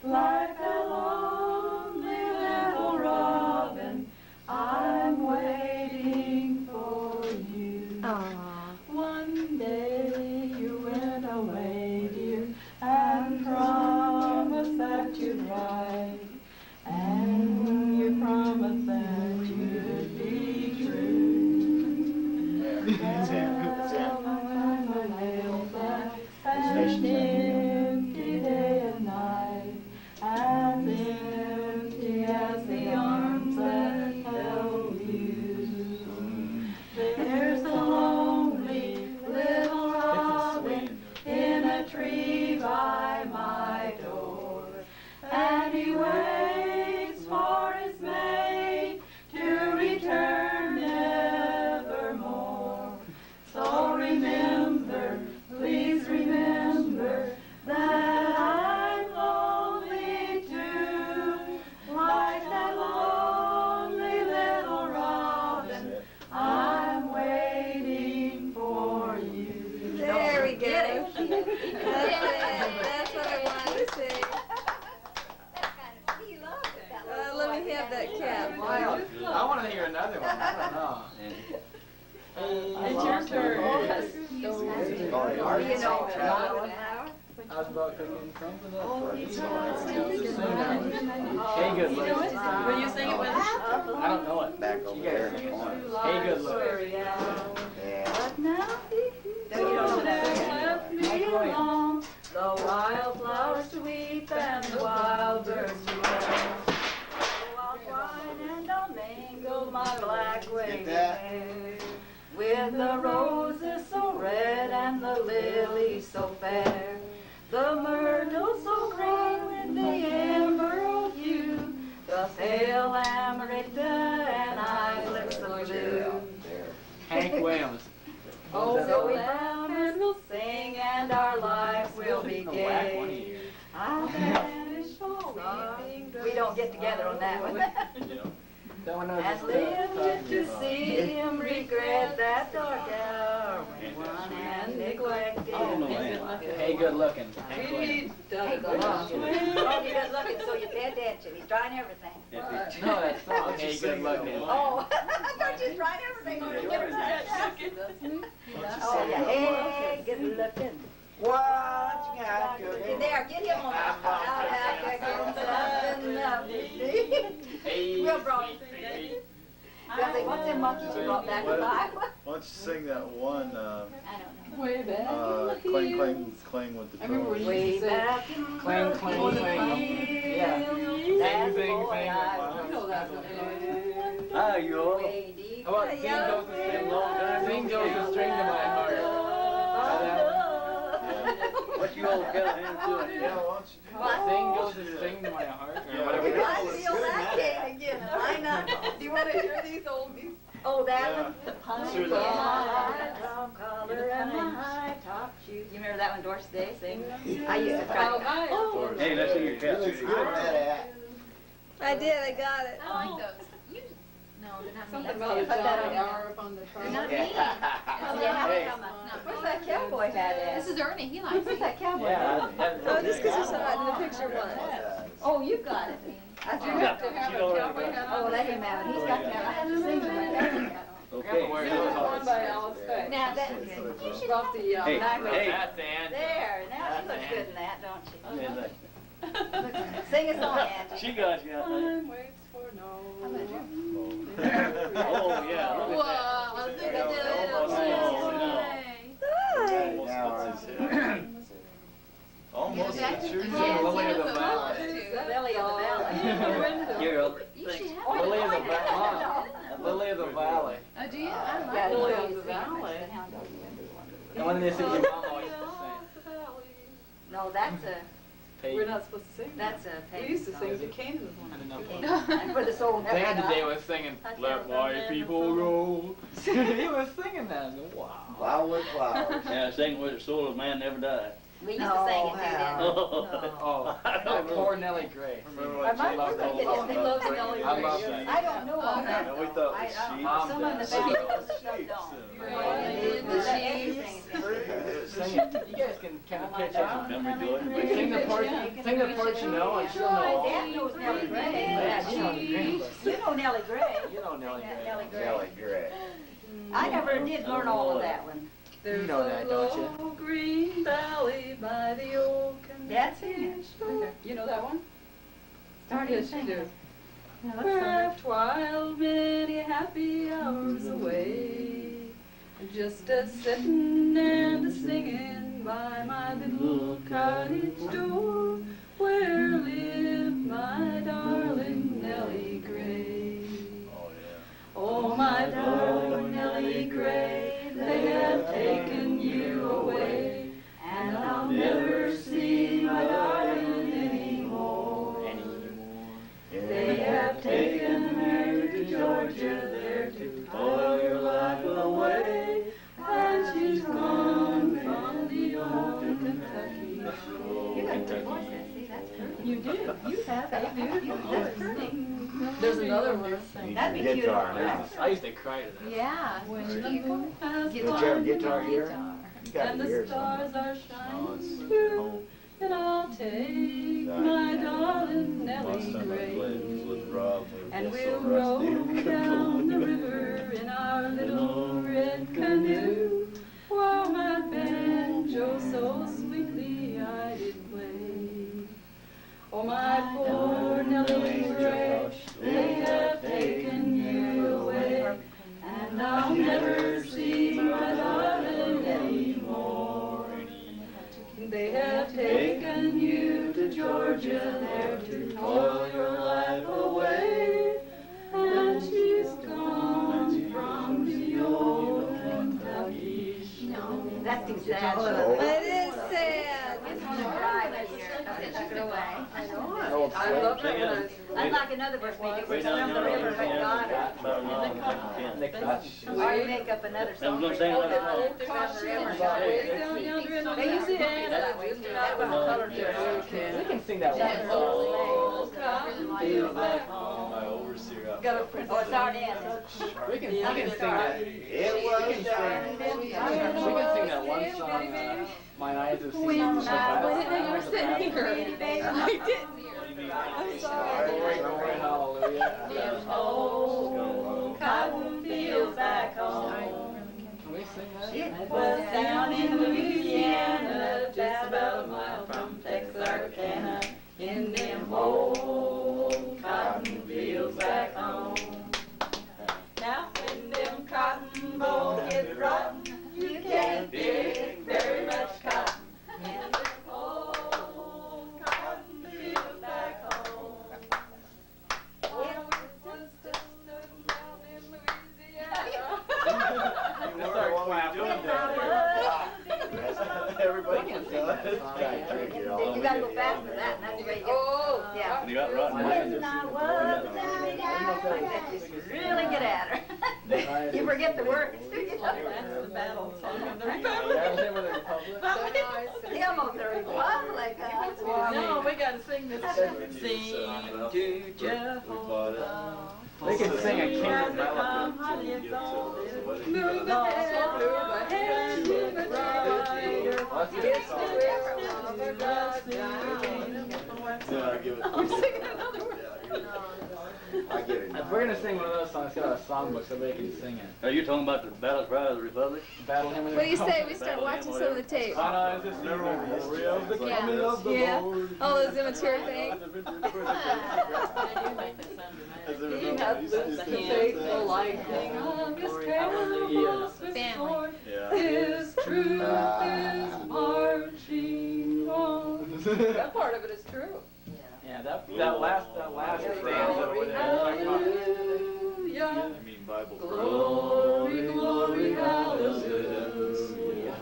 like a lonely little robin. I'm waiting for you. Aw. One day you went away, dear, and promised that you'd write, and you promised that you'd be true. Well, my mailbag stands empty day and night, as empty as the arms that held you. There's a lonely little robin in a tree by my door, and he waits for his mate to return nevermore. So remember, please remember that I'm lonely too, like that lonely little robin. I'm waiting for you. There we go. Get it? That's it. That's what I wanted to sing. He loves it, that little Let me boy. have that cap. Wow. I want to hear another one. I don't know. It's your turn. You know, I was about cooking something up. you Sing that one. Hey, good You know look. it? Will you sing it with us? I don't know it. Back over there in the corner. Hey, good look. Yeah. but now, no, you don't know that. Left me alone, the wildflowers sweep and the wild birds sing. I'll twine and I'll mingle my black winged hair with the roses so red and the lilies so fair, the myrtle so green with the emerald hue, the pale amarita and islets so blue. Hank Williams. Oh, so we bound and we'll sing and our life will be The whack one gay. here. I'll vanish for we don't get together on that one. That one knows And live to see him regret that dark hour when one hand neglected. I don't know that. Hey, good looking. Hank Williams. Hey, good looking. Oh, you're good looking, so you pay attention. He's trying everything. No, that's not. Hey, good looking. Oh, I thought you was trying everything. When you get it. Oh, yeah, hey, good looking. What you got cooking? There, get him on that. Hey, Real broad. hey. I think, what's them monkeys you brought back alive? Why don't you sing that one, Way back. clang, clang, clang with the I remember drums? when you used to say, Clang, clang, clang. Yeah. Bang, bang, bang. you know that one. Hi, you all. How about Sing goes the string, Sing goes the string to my heart. What you all got hands doing? Yeah, why don't you do that? Sing goes the string to my heart. Yeah. Or whatever. I feel that game again. Why not? Do you want to hear these oldies? Oh, that one? The Let's hear pine that. high top collar and my high top shoes. You remember that one, Doris Day sing? I used to try to. Oh, Hey, let's see your cat. Good at that. I did, I got it. I like those. No, they're not something me. about a Put that Johnny on. hour up on the They're front. not me. Yeah, Hey. where's that cowboy hat at? This is Ernie, he likes Where's it. that cowboy Yeah. hat? Oh, just because you saw it in the picture once. Oh, you got it. I You threw have it. to have a cowboy hat on. Oh, let him have it. He's got that. I have to sing with that. Okay. Where This is was it? worn by Alice Faye. Now that, She brought the, Hey, hey. That's Angie. there, now she looks good in that, don't she? Yeah, like- Sing a song, Angie. She got you. Time waits for no one. Oh, yeah. Look at that. Whoa, look at Almost, Nice. almost Yeah, a true yeah, Lily of the yeah. Valley. Lily of the Valley. Here, I'll- You should have Lily one. of the Valley. Lily of the Valley. Oh, do you? I like Yeah, it. Lily Lily of the Valley. And when they sing your mom always used to sing. No, that's a, We're not supposed to sing that. that's a We pagan used to song. sing Buchanan was one. I don't know. And for the soul never Dan today dies. was singing, let white people go. He was singing that. I go, wow. Wildwood flowers. Yeah, sing with the soul of man never died. We used to sing it, too, didn't we? Oh, that poor Nellie Gray. Remember I when might she loved forget all it. He about loves Frank Nellie and Gray. all that? I don't know all that. And we thought it was sheep. Some in the family knows, some don't. Right. But everything is- Sing it. You guys can kind of pitch up. Memory good. Sing the part you know, and she'll know all. Dad knows Nellie Gray. Yeah, you know the Gray. You know Nellie Gray. You know Nellie Gray. Nellie Gray. Nelly Gray. I never did learn all of that one. There's know that, don't you? a low green valley by the old Dad's singing it. You know that one? Start Yes, you do. Where I've toiled many happy hours away, just a sitting and a singing by my little cottage door, where lived my darling Nellie Gray. Oh, yeah. Oh, my darling Nellie Gray, they have taken you away, and I'll never see my darling anymore. They have taken her to Georgia there to toil your life away, and she's gone from the old Kentucky shore. You got a good voice, see, that's perfect. You do. You have a beautiful That's voice. perfect. There's another one. That'd be cute. Guitar now. I used to cry to that. Yeah. When the moon has Don't you have a guitar climbed here? You got and it the here stars somewhere. are Oh, it's shining through, home. and I'll take my darling Nellie Last time I Gray, played was with Rob. We and were both we'll so roll rusty. down the river in our little red canoe, while my banjo so sweetly I did play. Oh, my poor Nellie Gray, they have taken you away, and I'll never see my darling anymore. They have taken you to Georgia there to toil your life away, and she's gone from the old Kentucky shore. That's too sad. It is sad. It's on the drive here. Tuck it away. I love that when I was Unlike another verse, we Way do down from the there, river, but God. about a mile and 10. Or you make up another I'm song. gonna sing Oh, another the song. from the river, way God. down yonder in They used to do Louisiana, that way, just too. out of a colored We can. can sing that That one. old Oh, cotton fields back My home. overseer out Got a there. print. Oh, it's already in. We can sing that. It was done. We can sing that one song, My Eyes Have Seen. When You. I was sitting here, I didn't. I'm Glory, hallelujah. In old cotton fields back home. Can we sing that? It was down in Louisiana, just about a mile from Texarkana, in them old cotton fields back home. Now when them cotton bolls get When I was a married guy, I bet you could really get at her. You forget the words. That's the battle song of the That was it with the Republic? Hymn of the Republic. No, we gotta sing this. Sing to Jehovah. They can sing a King's Come, honey, it's all move ahead, move the rider. It's the wisdom of God singing. Yeah, I give it. I'm singing another one. I get it. If we're gonna sing one of those songs, get out a songbook so they can sing it. Are you talking about the Battle Cry of the Republic? Battle hymn of the What do you say? Republic. We start watching some of the tape. On is this the glory of the coming of the Yeah. Lord. All those immature things. He hath loosed the faithful lightning of his terrible sword. His truth is marching on. That part of it is true. Yeah, that last stanza over there. Hallelujah. I mean Bible. Glory, glory, hallelujah.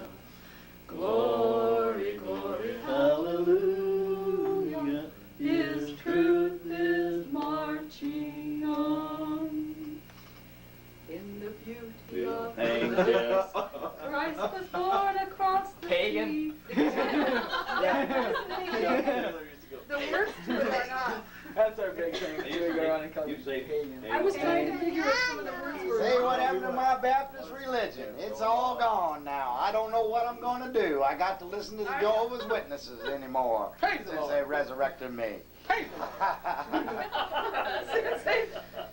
Glory, glory, hallelujah. His truth is marching on. In the beauty of Angels. Christ was born across the Pagan. sea. The words to it are not. That's our big thing. We go around and call You it say pagan. I was trying to figure out some of the words were. Say what happened to my Baptist religion? It's all gone now. I don't know what I'm going to do. I got to listen to the Jehovah's Witnesses anymore since they resurrected me.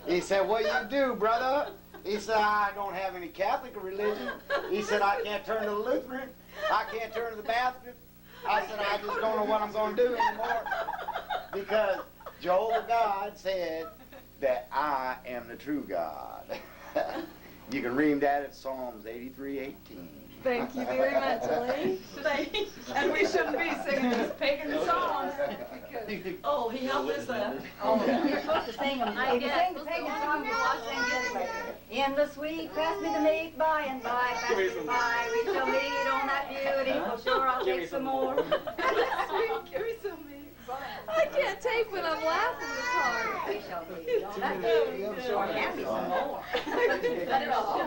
He said, what you do, brother? He said, I don't have any Catholic religion. He said, I can't turn to the Lutheran. I can't turn to the Baptist. I said, I just don't know what I'm going to do anymore. Because Jehovah God said that I am the true God. You can read that at Psalms 83:18. Thank you very much, Lee. And we shouldn't be singing these pagan songs. Oh, he helped us out. You're supposed to sing them. If you sing the pagan song, you want to sing this way. In the sweet, pass me the meat, by and by, pass me the pie. We shall meet on that beautiful shore. I'll take some more. Give me some meat. I can't tape when I'm laughing this hard. We shall meet on that beautiful shore. Hand me some more. Let it all.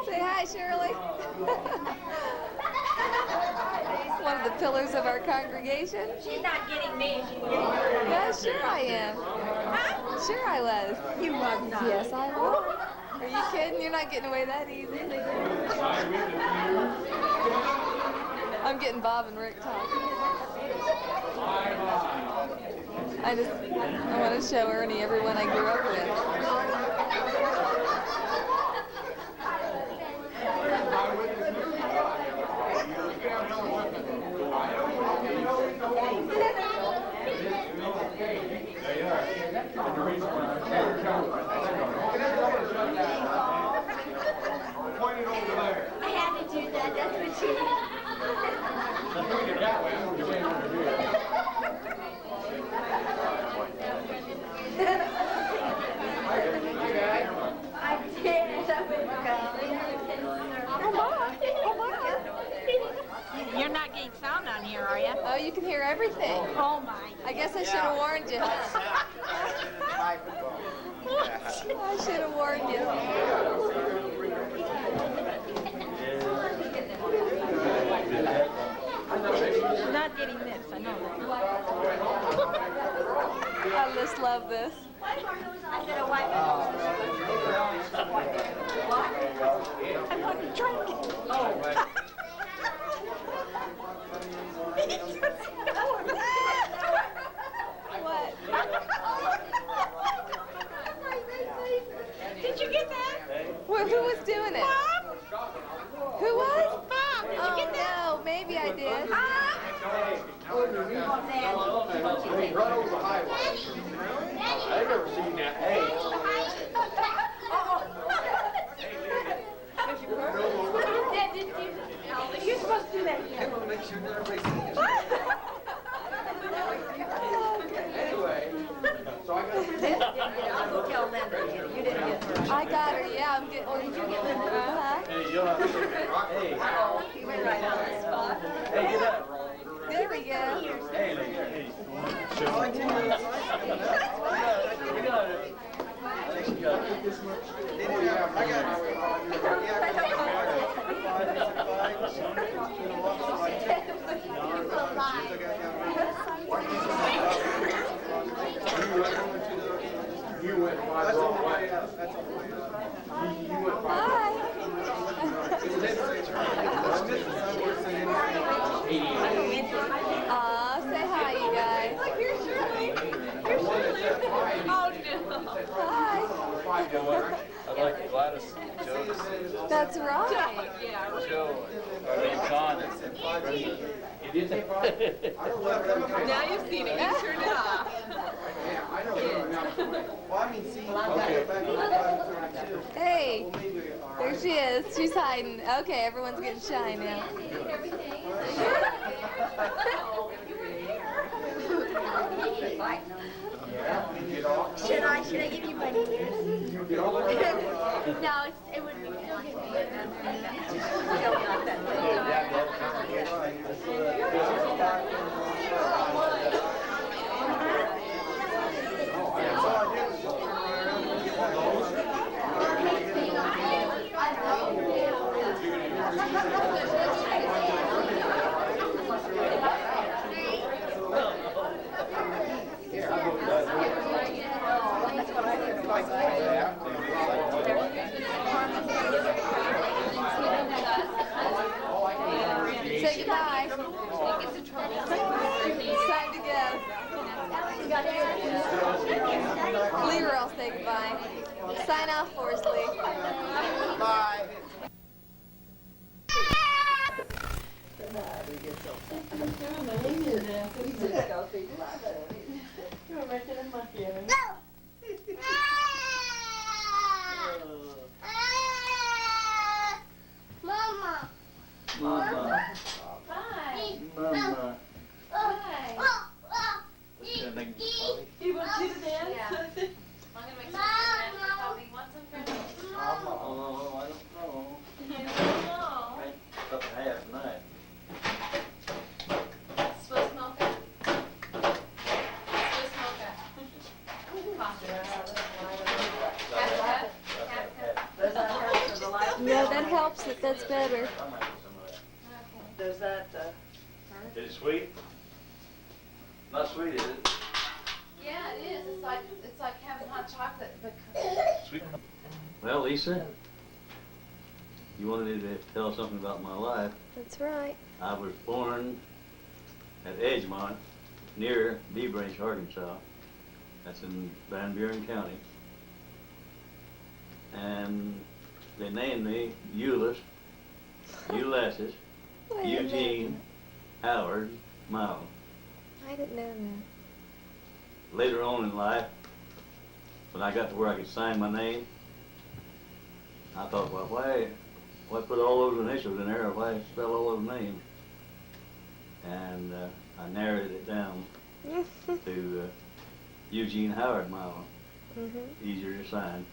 Say hi, Shirley. One of the pillars of our congregation. She's not getting me. She's getting her. Yeah, sure I am. Sure I was. You was not. Yes, I was. Are you kidding? You're not getting away that easy. I'm getting Bob and Rick talking. I want to show Ernie everyone I grew up with. I had to do that. That's what she did. I did. That was You're not getting sound on here, are you? Oh, you can hear everything. Oh my. I guess I should have warned you. I should have warned you. She's not getting this, I know that. I just love this. I said a wipe I want to drink. What? Hey, right over the highway. I've never seen that. Hey. You're supposed to do that. Anyway, so I got I'll go tell Linda. You didn't get her. I got her, yeah, I'm getting. Oh, did you get Linda? Hey, you'll have to hey. He went right on the spot. Hey, get up. There we go. Hey, look here. Hey. You got it. I think she got it. I got You went by the wrong way. You went by Hi. Aw, say hi, you guys. Look, here's Shirley. Here's Shirley. Oh, no. Hi. I like Gladys jokes. That's right. Joe, I mean, John. You did that? Now you've seen it, you turned it off. I know. Well, I mean, see, Hey, there she is. She's hiding. Okay, everyone's getting shy now. Should I give you bunny ears? No, it wouldn't be fun. No, not that Say goodbye. It's time to go. Leroy will say goodbye. Sign off for us, Lee. Bye. Mama. Mama. Hi. Mama. Hi. You want to see the dance? Yeah. I'm gonna make some French coffee. Want some French? Oh, I don't know. You don't know. I up at half tonight. Swiss mocha. Swiss mocha. Coffee. Half. No, that helps. That's better. I might do some of that. Does that, Is it sweet? Not sweet, is it? Yeah, it is. It's like having hot chocolate, but Sweet. Well, Lisa, you wanted to tell something about my life. That's right. I was born at Edgemont, near Bee Branch, Arkansas. That's in Van Buren County. And they named me Ulysses Wait a Eugene minute. Howard Milam. I didn't know that. Later on in life, when I got to where I could sign my name, I thought, well, why put all those initials in there, or why spell all those names? And I narrowed it down to Eugene Howard Milam, easier to sign.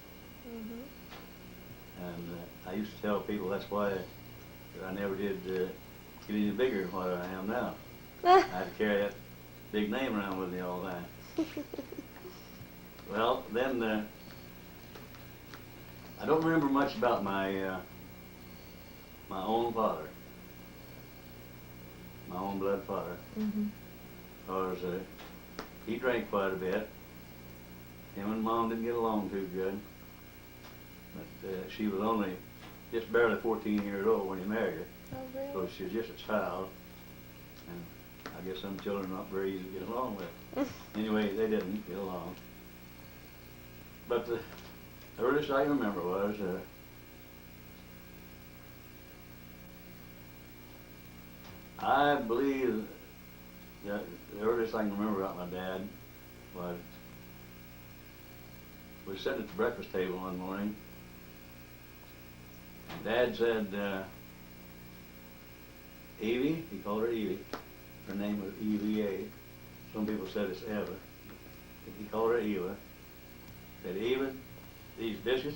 And I used to tell people that's why that I never did get any bigger than what I am now. I had to carry that big name around with me all the time. Well, then I don't remember much about my my own father, my own blood father. Because he drank quite a bit. Him and Mom didn't get along too good. But she was only just barely 14 years old when he married her. Oh, really? So she was just a child. And I guess some children are not very easy to get along with. Anyway, they didn't get along. But the earliest I can remember was I believe the earliest I can remember about my dad was we were sitting at the breakfast table one morning, and Dad said, Evie, he called her Evie. Her name was EVA. Some people said it's Eva. He called her Eva. Said, Eva, these dishes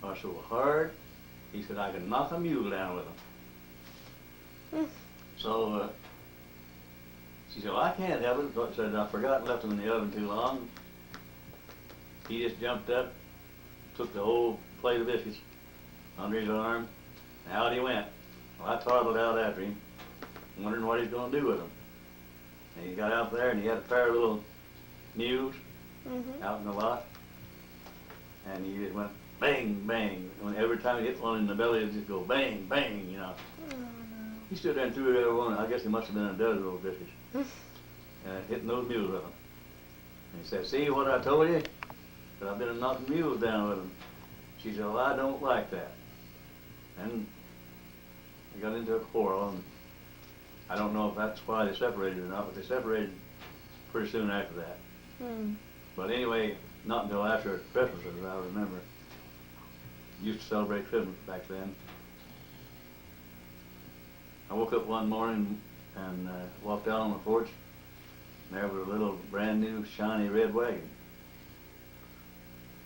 are so hard. He said, I can knock a mule down with them. So she said, well, I can't help it. But said, I forgot and left them in the oven too long. He just jumped up, took the whole plate of biscuits under his arm, and out he went. Well, I toddled out after him, wondering what he's going to do with them. And he got out there, and he had a pair of little mules out in the lot, and he just went bang, bang. And every time he hit one in the belly, it'd just go bang, bang, you know. He stood there and threw every one. I guess he must have been a dozen of those biscuits, hitting those mules with them. And he said, see what I told you? That I've been knocking mules down with them. She said, well, I don't like that. And they got into a quarrel, and I don't know if that's why they separated or not, but they separated pretty soon after that. But anyway, not until after Christmas, as I remember. Used to celebrate Christmas back then. I woke up one morning and walked out on the porch, and there was a little brand new shiny red wagon.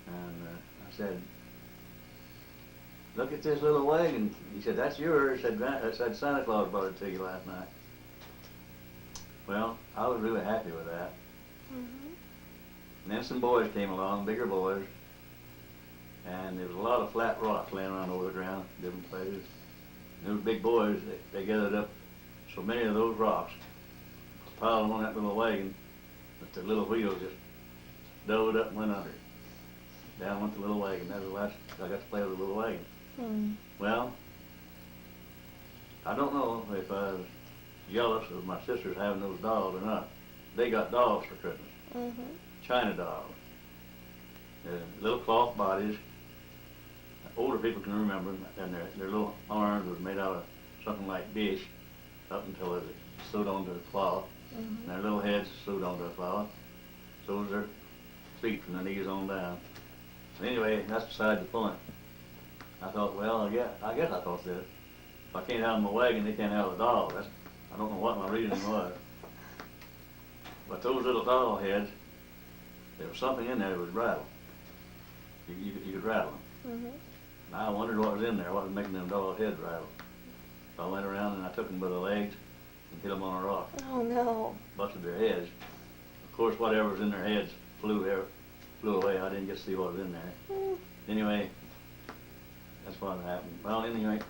And I said, look at this little wagon. He said, that's yours. Said Santa Claus brought it to you last night. Well, I was really happy with that. And then some boys came along, bigger boys, and there was a lot of flat rocks laying around over the ground, different places. And those big boys, they gathered up so many of those rocks, piled them on that little wagon, that the little wheels just dove up and went under. Down went the little wagon. That was the last I got to play with the little wagon. Well, I don't know if I was jealous of my sisters having those dolls or not. They got dolls for Christmas. China dolls. Little cloth bodies. Older people can remember them, and their little arms was made out of something like dish up until it was sewed onto the cloth. And their little heads sewed onto the cloth. So was their feet from the knees on down. Anyway, that's beside the point. I thought, well, I guess I thought this. If I can't have my wagon, they can't have the doll. I don't know what my reasoning was. But those little doll heads, there was something in there that would rattle. You could rattle them. And I wondered what was in there, what was making them doll heads rattle. So I went around and I took them by the legs and hit them on a rock. Oh, no. Busted their heads. Of course, whatever was in their heads flew away. I didn't get to see what was in there. Anyway, that's what happened. Well, anyway,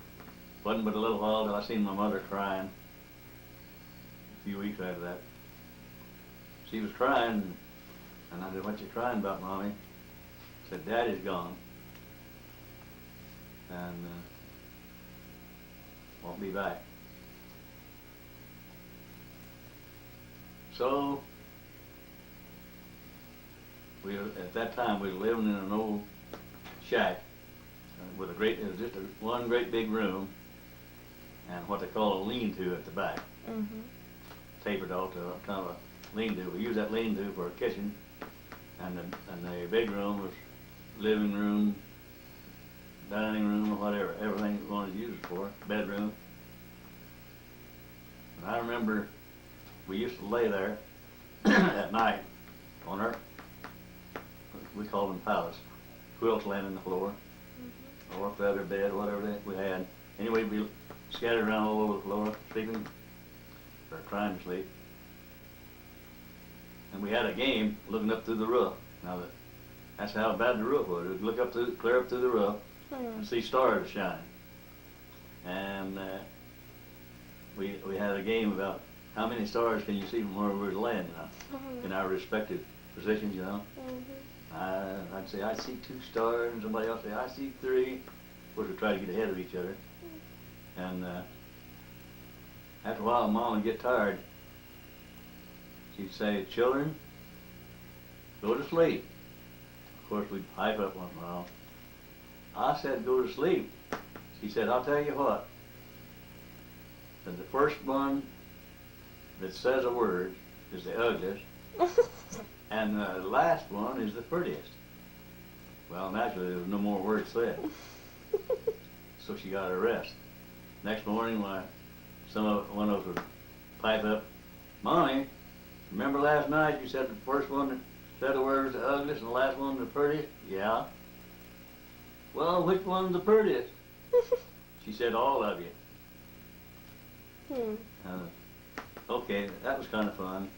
wasn't but a little while till I seen my mother crying. A few weeks after that. She was crying, and I said, what you crying about, Mommy? She said, Daddy's gone. And won't be back. So, at that time, we were living in an old shack with it was just one great big room and what they call a lean-to at the back. Tapered off to kind of a lean-to. We used that lean-to for a kitchen, and the big room was living room, dining room, or whatever, everything we wanted to use it for, bedroom. And I remember we used to lay there at night on our, we called them pallets, quilts laying on the floor, or feather bed, whatever we had. Anyway, we scattered around all over the floor, sleeping, or trying to sleep. And we had a game looking up through the roof. Now that's how bad the roof was. We'd look up clear up through the roof, and see stars shining. And we had a game about how many stars can you see from where we were laying, you know, in our respective positions, you know. I'd say, I see 2 stars, and somebody else say, I see 3. Of course, we try to get ahead of each other. And after a while, Mom would get tired. She'd say, children, go to sleep. Of course, we'd pipe up once in a while. I said, go to sleep. She said, I'll tell you what. And the first one that says a word is the ugliest, and the last one is the prettiest. Well, naturally, there was no more words said. So she got her rest. Next morning, one of us would pipe up, "Mommy, remember last night you said the first one that said the word was the ugliest and the last one the prettiest?" "Yeah." "Well, which one's the prettiest?" She said, "All of you." Okay, that was kind of fun.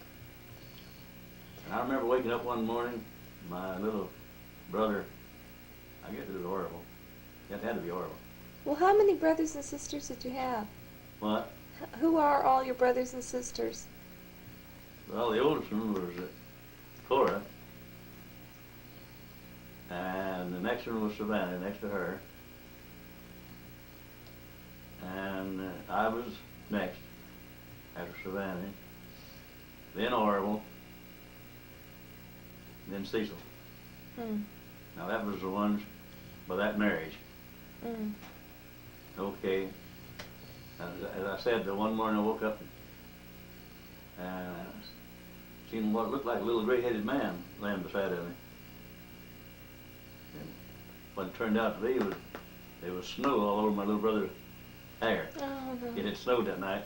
And I remember waking up one morning, my little brother, I guess it was horrible. It had to be horrible. Well, how many brothers and sisters did you have? What? Who are all your brothers and sisters? Well, the oldest one was Cora, and the next one was Savannah, next to her, and I was next after Savannah, then Orville, then Cecil. Now that was the ones by that marriage. Okay. As I said, the one morning I woke up and seen what looked like a little gray-headed man laying beside of me. And what it turned out to be was there was snow all over my little brother's hair. Oh, no. It had snowed that night,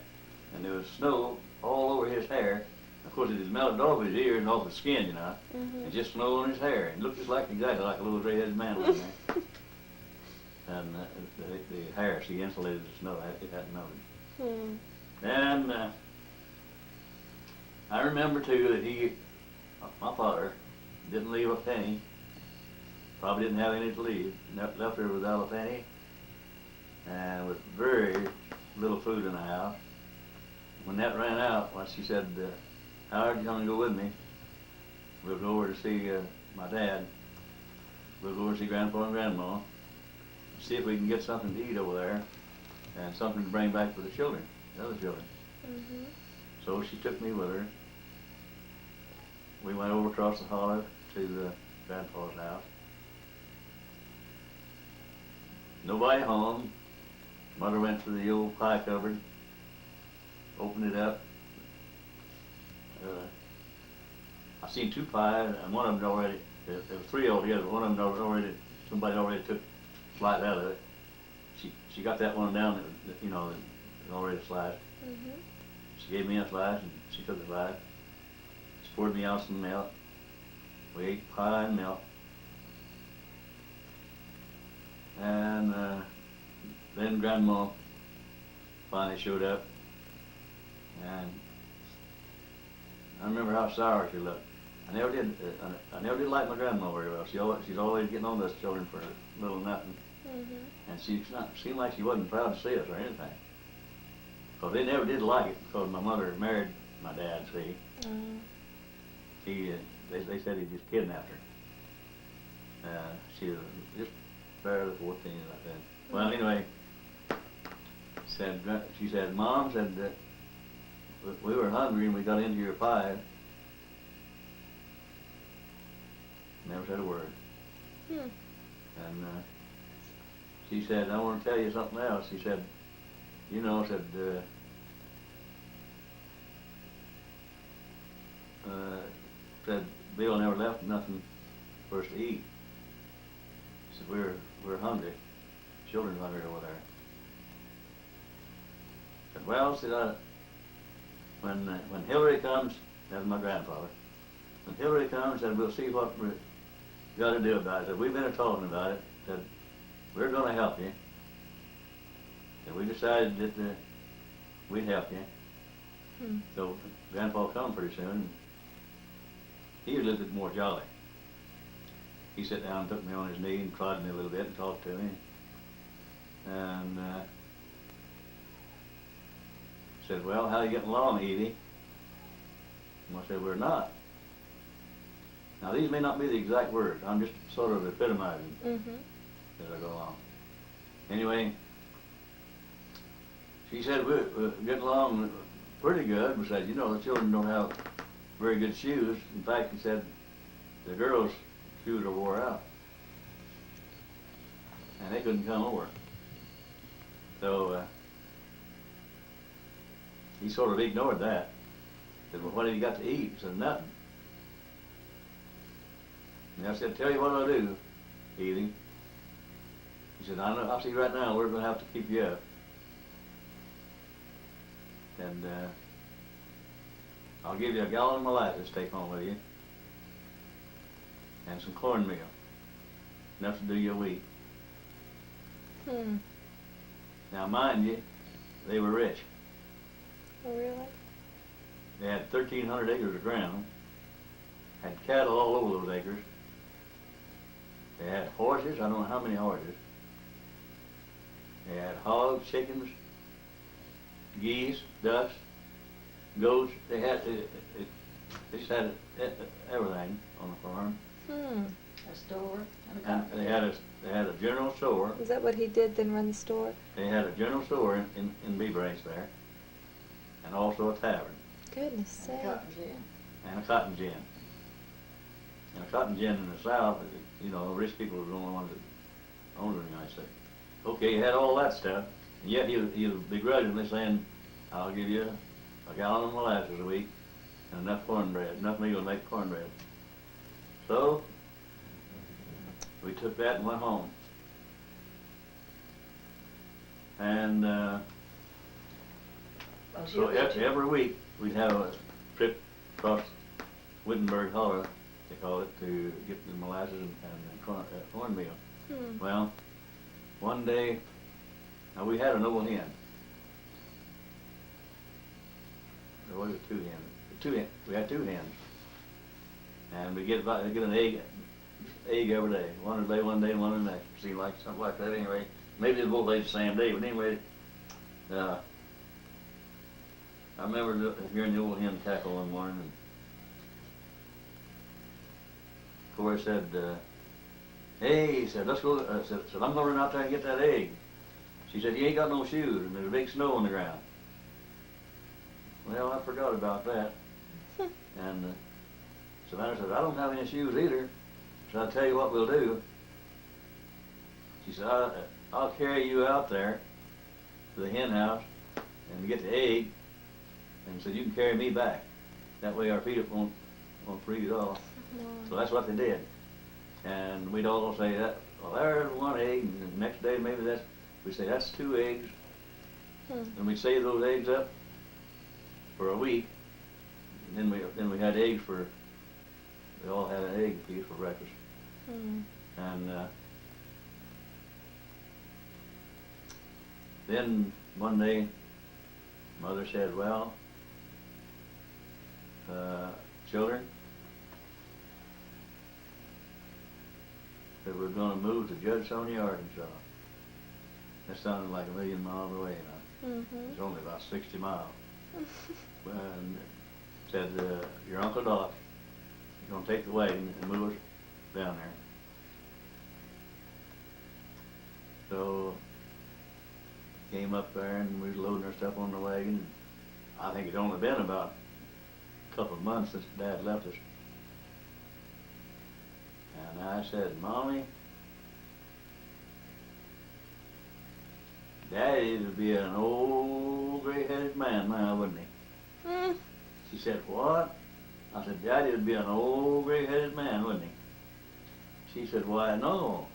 and there was snow all over his hair. Of course, it had melted off his ears and off his skin, you know, and just snow on his hair. It looked just exactly like a little gray-headed man laying there. And the hair, she insulated the snow. It hadn't melted. And I remember too that my father, didn't leave a penny. Probably didn't have any to leave. Left her without a penny, and with very little food in the house. When that ran out, well, she said, "Howard, you want to go with me? We'll go over to see my dad. We'll go over to see Grandpa and Grandma. See if we can get something to eat over there, and something to bring back for the children, the other children." So she took me with her. We went over across the holler to Grandpa's house. Nobody home. Mother went to the old pie cupboard, opened it up. I seen 2 pies, and one of them already, there were 3 altogether, but one of them already, somebody already took slice out of it. She got that one down, that, you know, that already sliced. She gave me a slice, and she took a slice. She poured me out some milk. We ate pie and milk. And then Grandma finally showed up, and I remember how sour she looked. I never did like my grandma very well. She's always getting on to us children for little nothing. And she seemed like she wasn't proud to see us or anything. Because they never did like it, because my mother married my dad, see. They said he just kidnapped her. She was just barely 14 like that. Well, anyway, she said, "Mom," said, that we were hungry and we got into your pie. Never said a word. And she said, "I want to tell you something else." She said, "You know," said Bill never left nothing for us to eat. She said, we're hungry. Children hungry over there." Said, "Well," said when Hillary comes," that's my grandfather, "when Hillary comes, said, we'll see what we got to do about it." Said, "We've been talking about it." Said, "We're going to help you." And we decided that we'd help you. So Grandpa come pretty soon. He was a little bit more jolly. He sat down and took me on his knee and prodded me a little bit and talked to me. And said, "Well, how you getting along, Evie?" And I said, "We're not." Now these may not be the exact words. I'm just sort of epitomizing as I go along. Anyway, she said, we're getting along pretty good. We said, "You know, the children don't have very good shoes. In fact," he said, "the girls' shoes are wore out. And they couldn't come over." So he sort of ignored that. said, well, what have you got to eat? He said, nothing. And I said, tell you what I'll do, Edie. He said, I see right now we're going to have to keep you up. And I'll give you a gallon of molasses to take home with you. And some cornmeal. Enough to do you a week. Now, mind you, they were rich. Oh, really? They had 1,300 acres of ground, had cattle all over those acres. They had horses, I don't know how many horses. They had hogs, chickens, geese, ducks, goats. They just had everything on the farm. A store and a And company. they had a general store. Is that what he did then, run the store? They had a general store in Bee Branch there, and also a tavern, Goodness And a sake. cotton gin. and a cotton gin. And a cotton gin in the South, you know, rich people were the only ones that owned it in the United States. Okay, you had all that stuff, and yet he was begrudgingly saying, I'll give you a gallon of molasses a week and enough cornbread, enough meal to make cornbread. So, we took that and went home. And so every week we'd have a trip across Wittenberg Holler, they call it, to get the molasses and cornmeal. Well, one day, now we had an old hen. Or was it two hens? We had two hens. And we get an egg every day. One would lay one day and one the next. Seemed like something like that anyway. Maybe they both laid the same day, but anyway, I remember hearing the old hen cackle one morning, and Corey said, hey, he said, let's go, said, I'm gonna run out there and get that egg. She said, you ain't got no shoes, and there's a big snow on the ground. Well, I forgot about that. And Savannah said, I don't have any shoes either, so I'll tell you what we'll do. She said, I'll carry you out there to the hen house and get the egg, and said, you can carry me back. That way our feet won't freeze off. So that's what they did. And we'd all say that, well, there's one egg, and the next day maybe we'd say that's two eggs. And we'd save those eggs up for a week. And then we had eggs we all had an egg piece for breakfast. And then one day, Mother said, well, children, that we're going to move to Judsonia, Arkansas. That sounded like 1,000,000 miles away now. It's only about 60 miles. And said, your Uncle Doc is going to take the wagon and move us down there. So, came up there and we was loading our stuff on the wagon. I think it's only been about a couple of months since Dad left us. And I said, Mommy, Daddy would be an old gray-headed man now, wouldn't he? She said, what? I said, Daddy would be an old gray-headed man, wouldn't he? She said, why, no.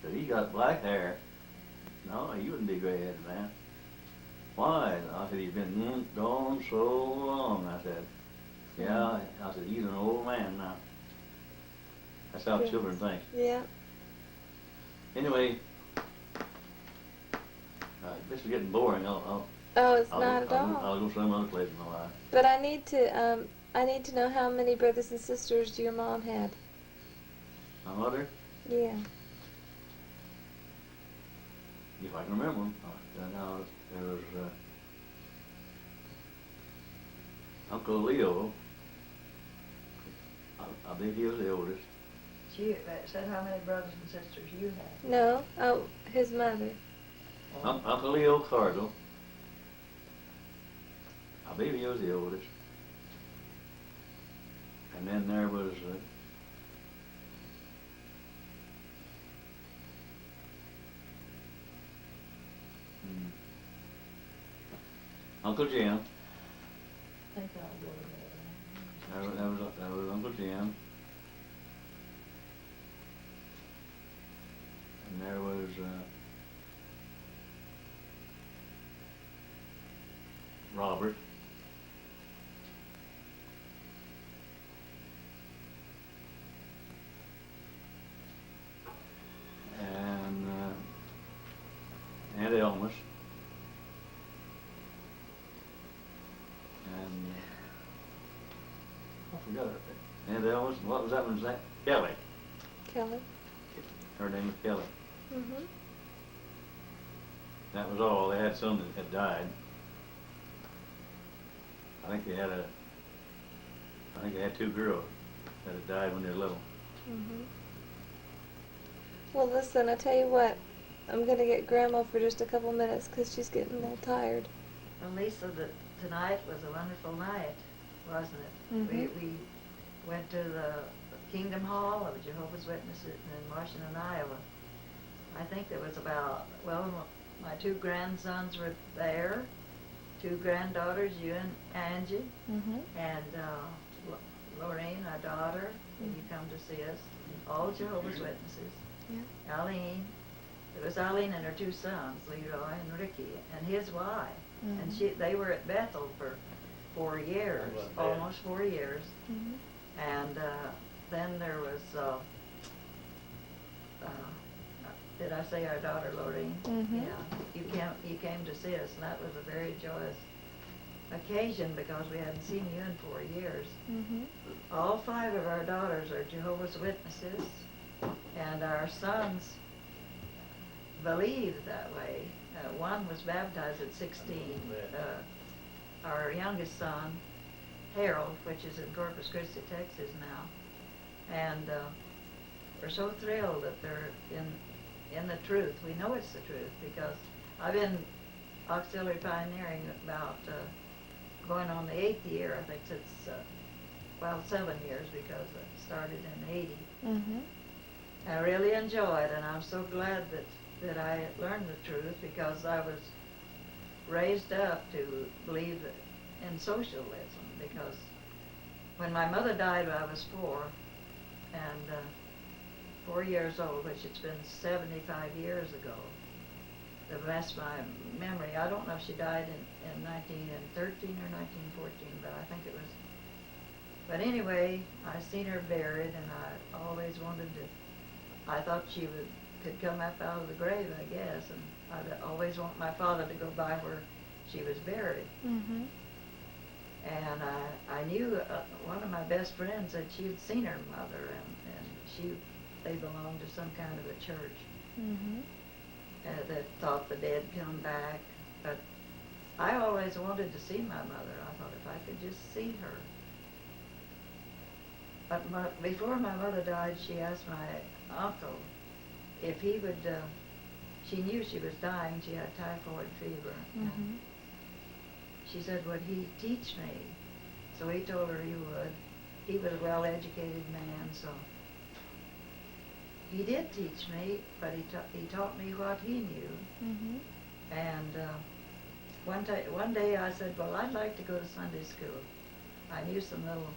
I said, he got black hair. No, he wouldn't be a gray-headed man. Why? I said, he's been gone so long. I said, yeah. I said, he's an old man now. That's how children think. Yeah. Anyway, this is getting boring. Oh, it's not at all. I'll go some other place in my life. But I need to know how many brothers and sisters your mom had. My mother, Yeah. if I can remember them, now there was Uncle Leo. I think he was the oldest. That said how many brothers and sisters you had. No. Oh, his mother. Uncle Leo Cardinal. I believe he was the oldest. And then there was Uncle Jim. Think That was Uncle Jim. And there was Robert. And Aunt Elmas. And I forgot her. Aunt Elmas, and what was that one's name? Kelley. Kelley. Her name was Kelley. Mhm. That was all. They had some that had died. I think they had two girls that had died when they were little. Mhm. Well, listen, I tell you what, I'm gonna get Grandma for just a couple minutes because she's getting a little tired. Well, Lisa, tonight was a wonderful night, wasn't it? Mhm. We went to the Kingdom Hall of Jehovah's Witnesses in Washington, Iowa. I think there was about, well, my two grandsons were there, two granddaughters, you and Angie, Mhm. and Lorraine, our daughter, and you come to see us, all Jehovah's Witnesses. Yeah. Arlene, it was Arlene and her two sons, Leroy and Ricky, and his wife. And they were at Bethel for 4 years, almost 4 years. Mhm. And then there was, did I say our daughter Lorraine? Mhm. Yeah, you came to see us, and that was a very joyous occasion because we hadn't seen you in 4 years. Mhm. All 5 of our daughters are Jehovah's Witnesses, and our sons believe that way. One was baptized at 16. Our youngest son, Harold, which is in Corpus Christi, Texas now, and we're so thrilled that they're in the truth. We know it's the truth because I've been auxiliary pioneering about going on the 8th year, I think, since 7 years because it started in 80. Mhm. I really enjoy it, and I'm so glad that I learned the truth because I was raised up to believe in socialism because when my mother died I was 4 and 4 years old, which it's been 75 years ago. To best my memory, I don't know if she died in 1913 or 1914, but I think it was. But anyway, I seen her buried, and I always wanted to. I thought she could come up out of the grave, I guess, and I'd always want my father to go by where she was buried. Mhm. And I knew one of my best friends said she had seen her mother, and they belonged to some kind of a church Mhm. that thought the dead come back. But I always wanted to see my mother. I thought if I could just see her. But before my mother died, she asked my uncle if he would, she knew she was dying, she had typhoid fever. Mhm. She said, would he teach me? So he told her he would. He was a well-educated man, so he did teach me, but he taught me what he knew. Mhm. And one day I said, well, I'd like to go to Sunday school. I knew some little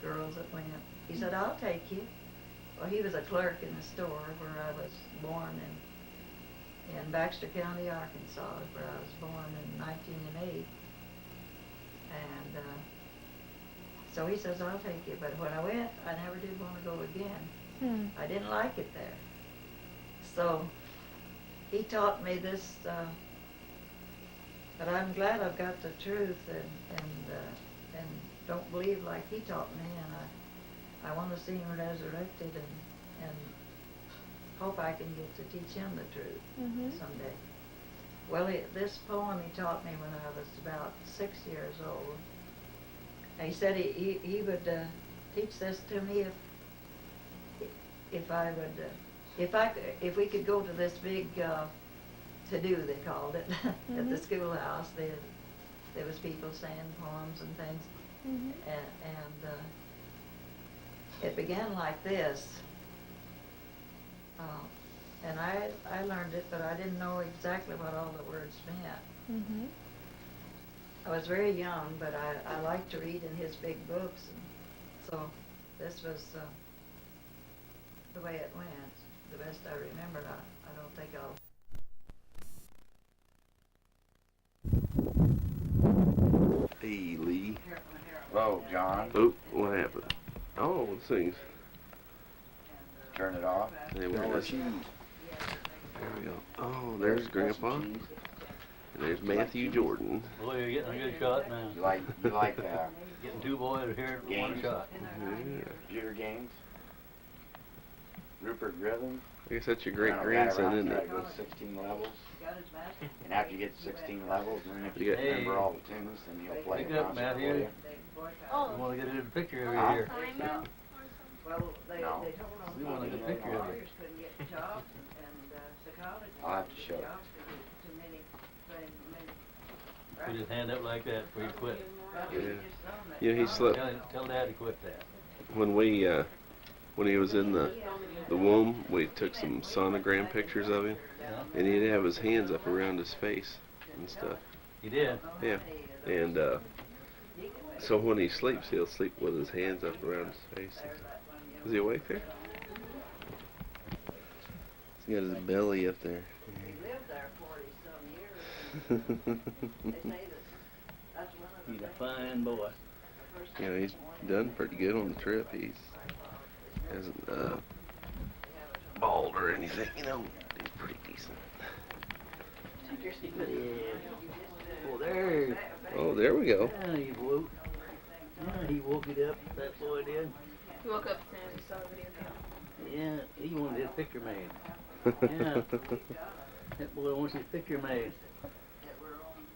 girls that went. He said, I'll take you. Well, he was a clerk in a store where I was born in Baxter County, Arkansas, where I was born in 1908. And so he says, I'll take you. But when I went, I never did want to go again. Hmm. I didn't like it there. So he taught me this, but I'm glad I've got the truth and don't believe like he taught me, and I want to see him resurrected and hope I can get to teach him the truth someday. Well, this poem he taught me when I was about 6 years old. And he said he would teach this to me if we could go to this big to-do, they called it, at the schoolhouse. There was people saying poems and things, and it began like this. And I learned it, but I didn't know exactly what all the words meant. Mhm. I was very young, but I liked to read in his big books. So this was the way it went. The best I remembered. I don't think I'll. Hey, Lee. Hello, John. Oh, what happened? Oh, this thing's... Turn it off. Hey, where No is it? cheese. There we go. Oh, there's Grandpa. And there's Matthew Jordan. Boy, you're getting a good shot now. You like Getting two boys here in one games? shot. Yeah. Computer games? Rupert Rhythm? I guess that's your great-grandson, isn't it? Go 16 levels. And after you get 16 levels, then if You you got- remember all the tunes, then you'll play Pick a up, concert Matthew. for you. I want to get a good picture of you Huh? here. Well, they No. told them We want a good picture of you. lawyers couldn't get jobs and psychologists I'll have to show couldn't you. get jobs because too many. Put his hand up like that before you quit. Yeah, he slept Tell Dad to quit that. when he was in the womb. We took some sonogram pictures of him, and he'd have his hands up around his face and stuff. You did? Yeah, and so when he sleeps, he'll sleep with his hands up around his face. Is he awake there? He's got his belly up there. He lived there 40-some years. They say that's one of the He's a fine boy. You know, he's done pretty good on the trip. He's hasn't bald or anything. You know, he's pretty decent. Oh, there. Oh, there we go. Yeah, he woke. Yeah, he woke it up. That boy did. He woke up as soon as he saw the video camera. Yeah, he wanted his picture made. Yeah. That boy wants his picture made.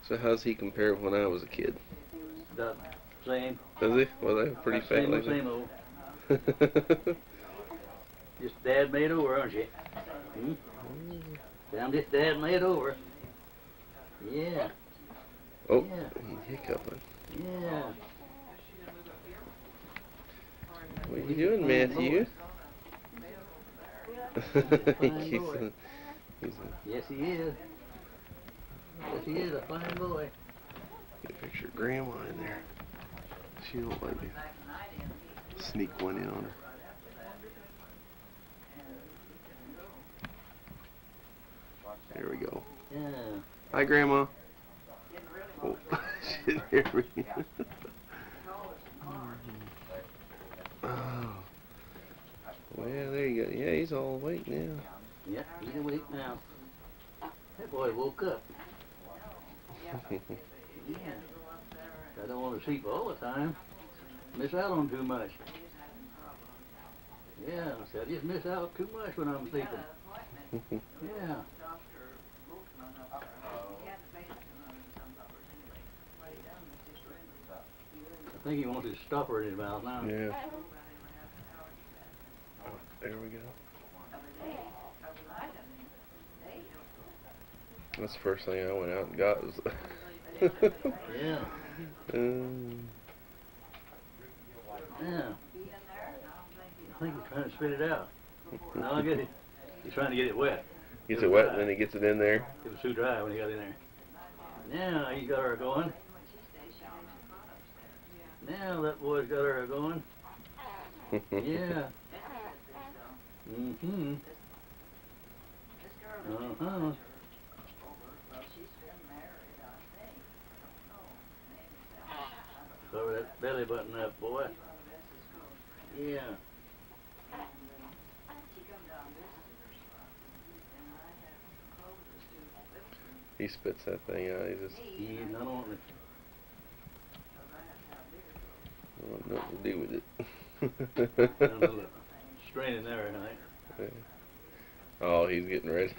So how's he compare with when I was a kid? The same. Does he? Was I pretty fat Same like old, same old. Just Dad made over, aren't you? Hmm? Damn, just Dad made over. Yeah. Oh, Yeah. he's hiccuping. Yeah. What are you doing, Matthew? he's boy. Yes, he is. Yes, he is a fine boy. Get a picture of Grandma in there. She don't let me sneak one in on her. There we go. Yeah. Hi, Grandma. Oh, she didn't hear me. Oh. Well, there you go. Yeah, he's all awake now. Yeah, he's awake now. That boy woke up. Yeah. I don't want to sleep all the time. Miss out on too much. Yeah, I said, I just miss out too much when I'm sleeping. Yeah. I think he wants his stopper in his mouth now. Yeah. Oh, there we go. That's the first thing I went out and got was Yeah. Yeah. I think he's trying to spit it out. No, I get it. He's trying to get it wet. Gets it wet and then he gets it in there. It was too dry when he got in there. Now he got her going. Now that boy's got her going. Yeah. Mm-hmm. Uh-huh. Cover that belly button up, boy. Yeah. He spits that thing out. He just He's not on it. don't want nothing to do with A it. little strain in there, I think. Oh, he's getting ready.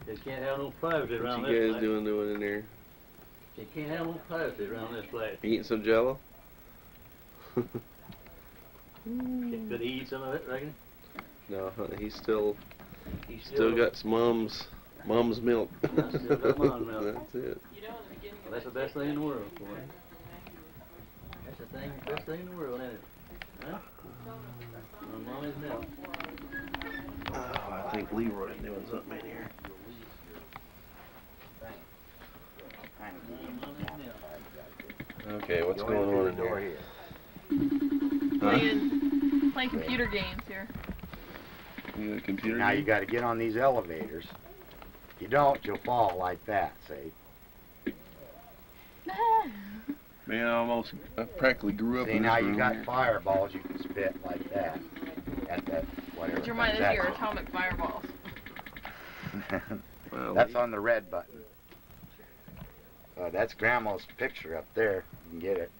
Just can't have no privacy around What this you guys place. doing in there? You can't have no privacy around this place. Eating some Jello? Could he eat some of it, reckon? No, he's still He's got some mom's milk. Yeah, still got mom's milk. That's it. Well, that's the best thing in the world, boy. That's the best thing in the world, ain't it? Huh? My mommy's milk. Oh, I think Leroy's doing something in here. Mommy's milk. Okay, what's Go going in through on the in door here? Playing computer games here. You got a computer? Now you game? got to get on these elevators. If you don't, you'll fall like that, see? Man, I practically grew up See, in now this you room. got fireballs you can spit like that. At that, whatever. But remind us comes of your at atomic fireballs. you. Well, That's on the red button. That's Grandma's picture up there. You can get it.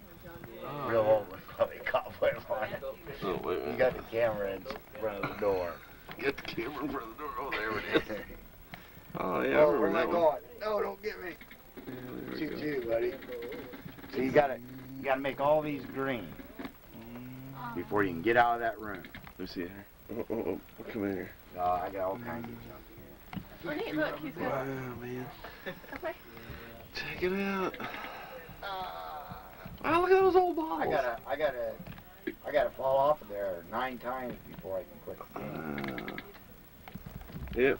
Real old with probably cobweb on it. Oh, wait a You minute. got the camera in front of the door. Get the camera in front of the door. Oh, there it is. Oh, yeah, I Oh, remember where's that I one. going? No, don't get me. Yeah, there we Shoot go. you, buddy. So you gotta make all these green before you can get out of that room. Let me see here. Oh, come in here. I got all kinds of junk Oh, neat, look, he's got Wow, man. okay. Check it out. Oh, look at those old balls. I gotta fall off of there 9 times before I can quit the game. Yep.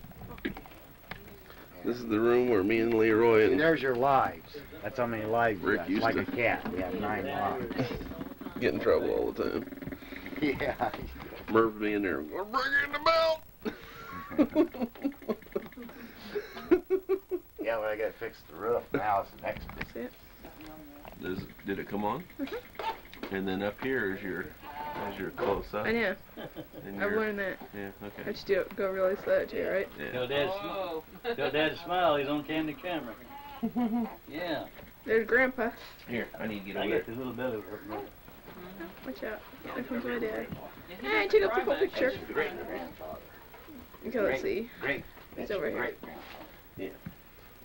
This is the room where me and Leroy See, and there's your lives. That's how many lives we Rick got. used Like to- a cat. We have 9 lives. get in trouble all the time. Yeah. Merv being there, we're bringing the belt. Yeah, but I gotta fix the roof. Now it's the next bit. Did it come on? And then up here is your close up. I know. And I've your- learned that. Yeah, okay. I just do it, go really slow too, right? Yeah. Tell Dad to smile, he's on candid camera. Yeah. There's Grandpa. Here, I need to get I over got there. his little belly working. Watch out. There comes my dad. Hey, take a full picture. Great grandfather. Okay, let's see. Great. He's over here. Great.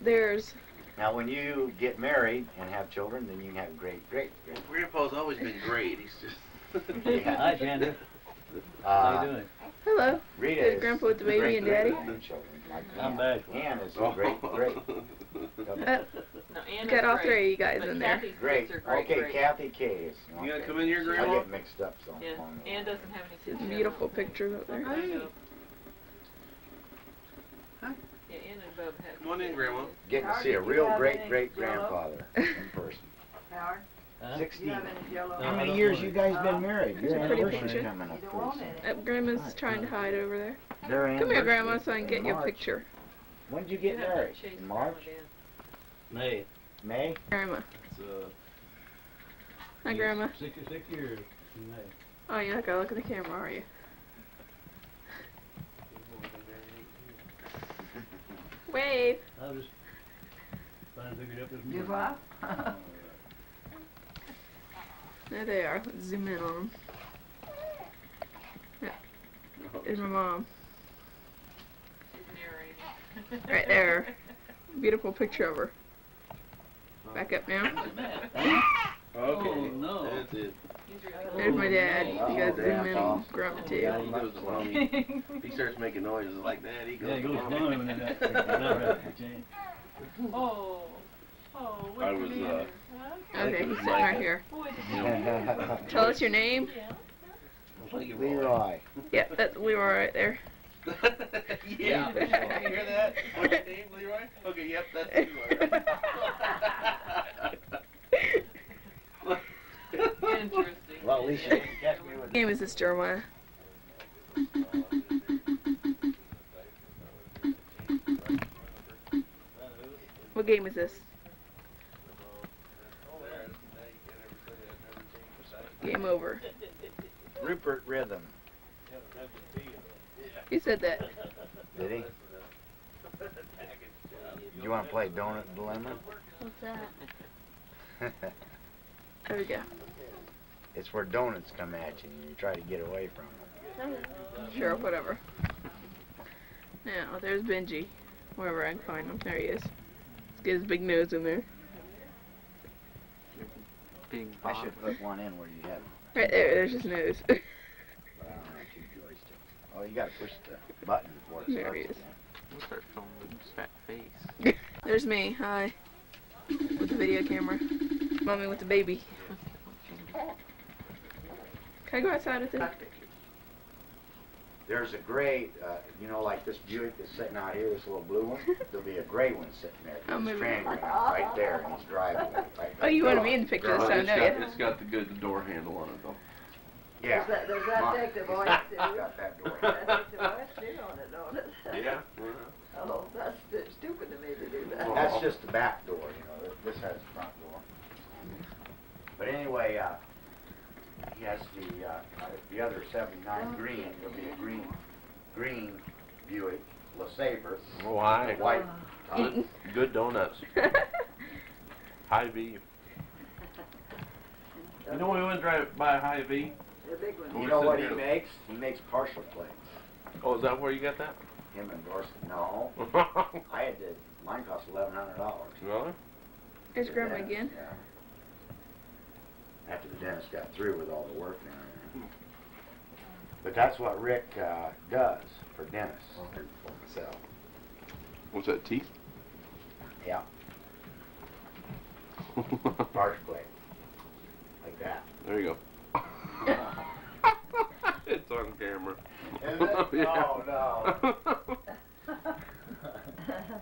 There's Now, when you get married and have children, then you can have great. Grandpa's always been great. He's just. Yeah. Hi, Chandler. How you doing? hello. Rita There's is Grandpa with the baby and Daddy. children, like I'm Ann. back. Ann is great. Got all 3 of you guys in there. Great. Okay, Kathy K is. You gotta come in here, I Grandma? get mixed up so. Yeah, Ann doesn't have any kids. Beautiful pictures up there. I know. Yeah, Ann and Bub have. Come on in, Grandma. Getting to see a real great grandfather in person. Howard, 60. do you have any Jell-O? How many years you guys been married? That's Your a pretty anniversary picture. coming up You don't want pretty any. Grandma's trying to hide over there. soon. Their Come here, anniversary Grandma, so I can get in your March. picture. When did you get married? In March? May. May? Grandma. It's Hi, Grandma. 66 years in May. Oh, you're not gonna look at the camera, are you? Wave. I was just trying to figure it out this You morning. what? There they are. Let's zoom in on them. Yeah. There's my mom. Right there. Beautiful picture of her. Back up now. Oh, Okay. no. That's it. There's my dad. You guys zoom in on Grandpa He too. goes along. He starts making noises like that. He goes. Yeah, it goes along. down when that. Oh. Oh, I was. Okay, he's sitting right here. Tell us your name. Leroy. Yeah, that's Leroy right there. Yeah. You hear that? What's your name, Leroy? Okay, yep, that's Leroy. Interesting. Well, at least you can catch me with What game is this, Jeremiah? What game is this? Game over. Rupert Rhythm. Who said that? Did he? You want to play Donut Dilemma? What's that? There we go. It's where donuts come at you and you try to get away from them. Sure, whatever. Now, there's Benji. Wherever I can find him. There he is. Let's get his big nose in there. Big I should put one in where you have it. Right there, there's his nose. But I don't have 2 joysticks. Oh, you got to push the button before it There starts. he is. We'll start filming his fat face. There's me, hi. With the video camera. Mommy with the baby. Can I go outside with this? There's a gray, you know, like this Buick that's sitting out here, this little blue one. There'll be a gray one sitting there. Oh, His maybe. tranny ring right there, and he's driving it. Right Oh, you want to be in the picture this time, don't you? It's got the good door handle on it though. Yeah. There's that Mine. deck the boys do. Got that door. That deck the boys do on it, don't it? Yeah. Oh, that's stupid to me to do that. That's just the back door, you know. This has the front door. But anyway, he has the other 79 green. There'll be a green Buick LeSabre. Why? White. Good donuts. Hy-Vee. You know we went drive by Hy-Vee? The big one. You know what he makes? He makes partial plates. Oh, is that where you got that? Him and Dorsey. No. I had to, mine cost $1,100. Really? There's Grandma again. Yeah. After the dentist got through with all the work and everything. But that's what Rick does for dentists. So, What's that, teeth? yeah, partial plate. Like that. There you go. It's on camera. Is it? Yeah. Oh, no.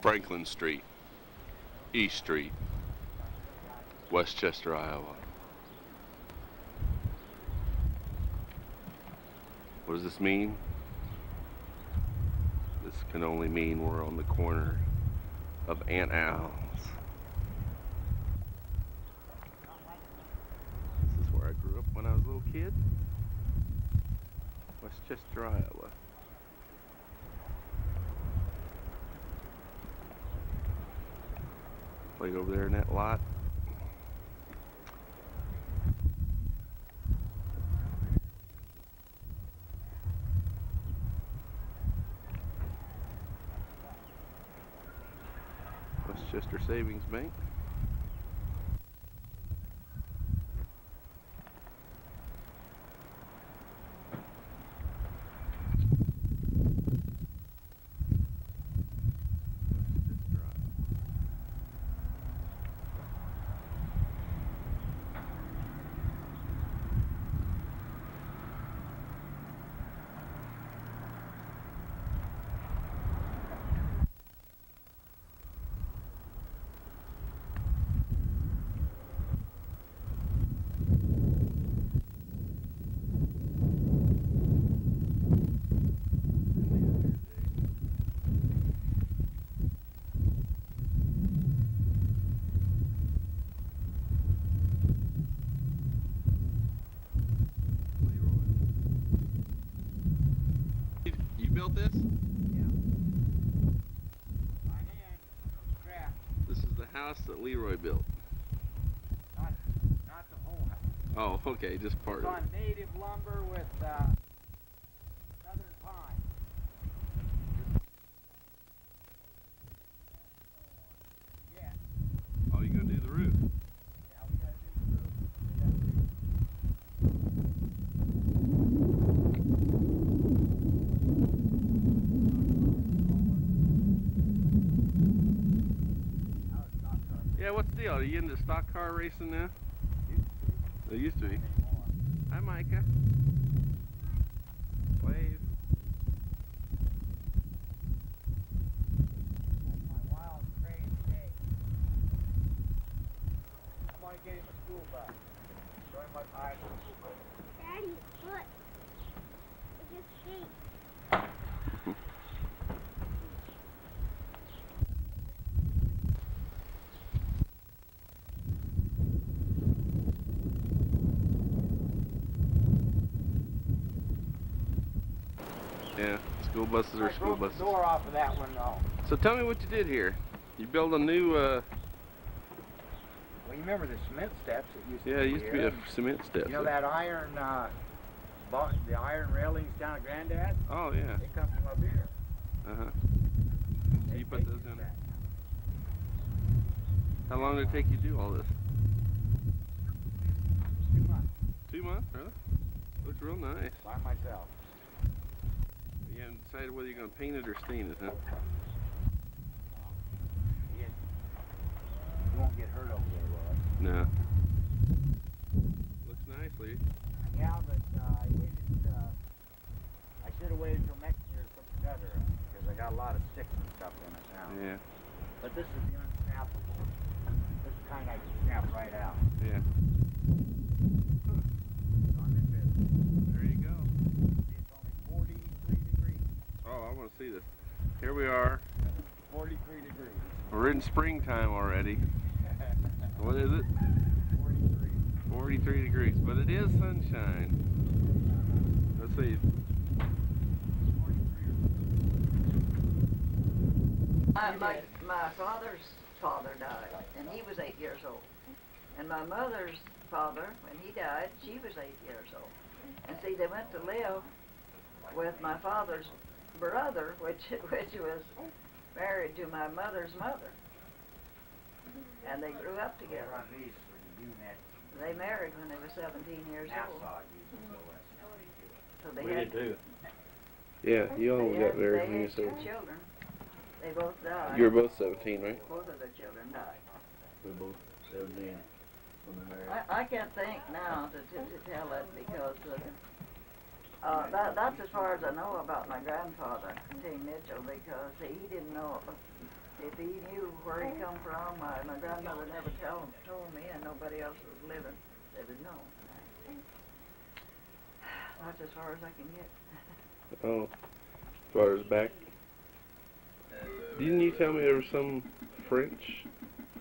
Franklin Street, East Street, Westchester, Iowa. What does this mean? This can only mean we're on the corner of Aunt Al's. This is where I grew up when I was a little kid. Westchester, Iowa. Played over there in that lot. Westchester Savings Bank. You built this? Yeah. My hand, scrap. This is the house that Leroy built. Not the whole house. Oh, okay, just part It's of on it. native lumber with southern pine. Yeah. Oh, you gonna do the roof? Yeah, we gotta do the roof. We gotta do Yeah, what's the deal? Are you into stock car racing now? It used to be. Hi, Micah. Wave. That's my wild, crazy day. I want to get him a school bus. Show him what I do. Daddy, look. It just shakes. Yeah, school buses are I school broke buses. the door off of that one though. So tell me what you did here. You built a new, Well, you remember the cement steps that used to yeah, be it used to be here? a cement step. You know that iron, the iron railings down at Granddad? Oh, yeah. They come from up here. Uh-huh. So you put They those use in. that. How long did it take you to do all this? 2 months 2 months, really? Looks real nice. by myself. You haven't decided whether you're going to paint it or stain it, huh? You won't get hurt over there, will it? No. Looks nice, Lee. Yeah, but I waited, I should have waited till lot of sticks and stuff in it now. Yeah. But this is the unsnappable. This is kind of like snap right out. Yeah. There you go. It's only 43 degrees. Oh, I want to see this. Here we are. 43 degrees. We're in springtime already. What is it? 43. 43 degrees, but it is sunshine. Let's see. My father's father died, and he was 8 years old. And my mother's father, when he died, she was 8 years old. And see, they went to live with my father's brother, which was married to my mother's mother. And they grew up together. They married when they were 17 years old. So they We had did too. Yeah, you all got married they when you had two said. children. They both died. You were both 17, right? Both of their children died. We both 17 when we married. I can't think now to tell it because that's as far as I know about my grandfather, T. Mitchell, because he didn't know if he knew where he come from. My grandmother never told me, and nobody else was living that would know. That's as far as I can get. Oh, as far as back. Didn't you tell me there was some French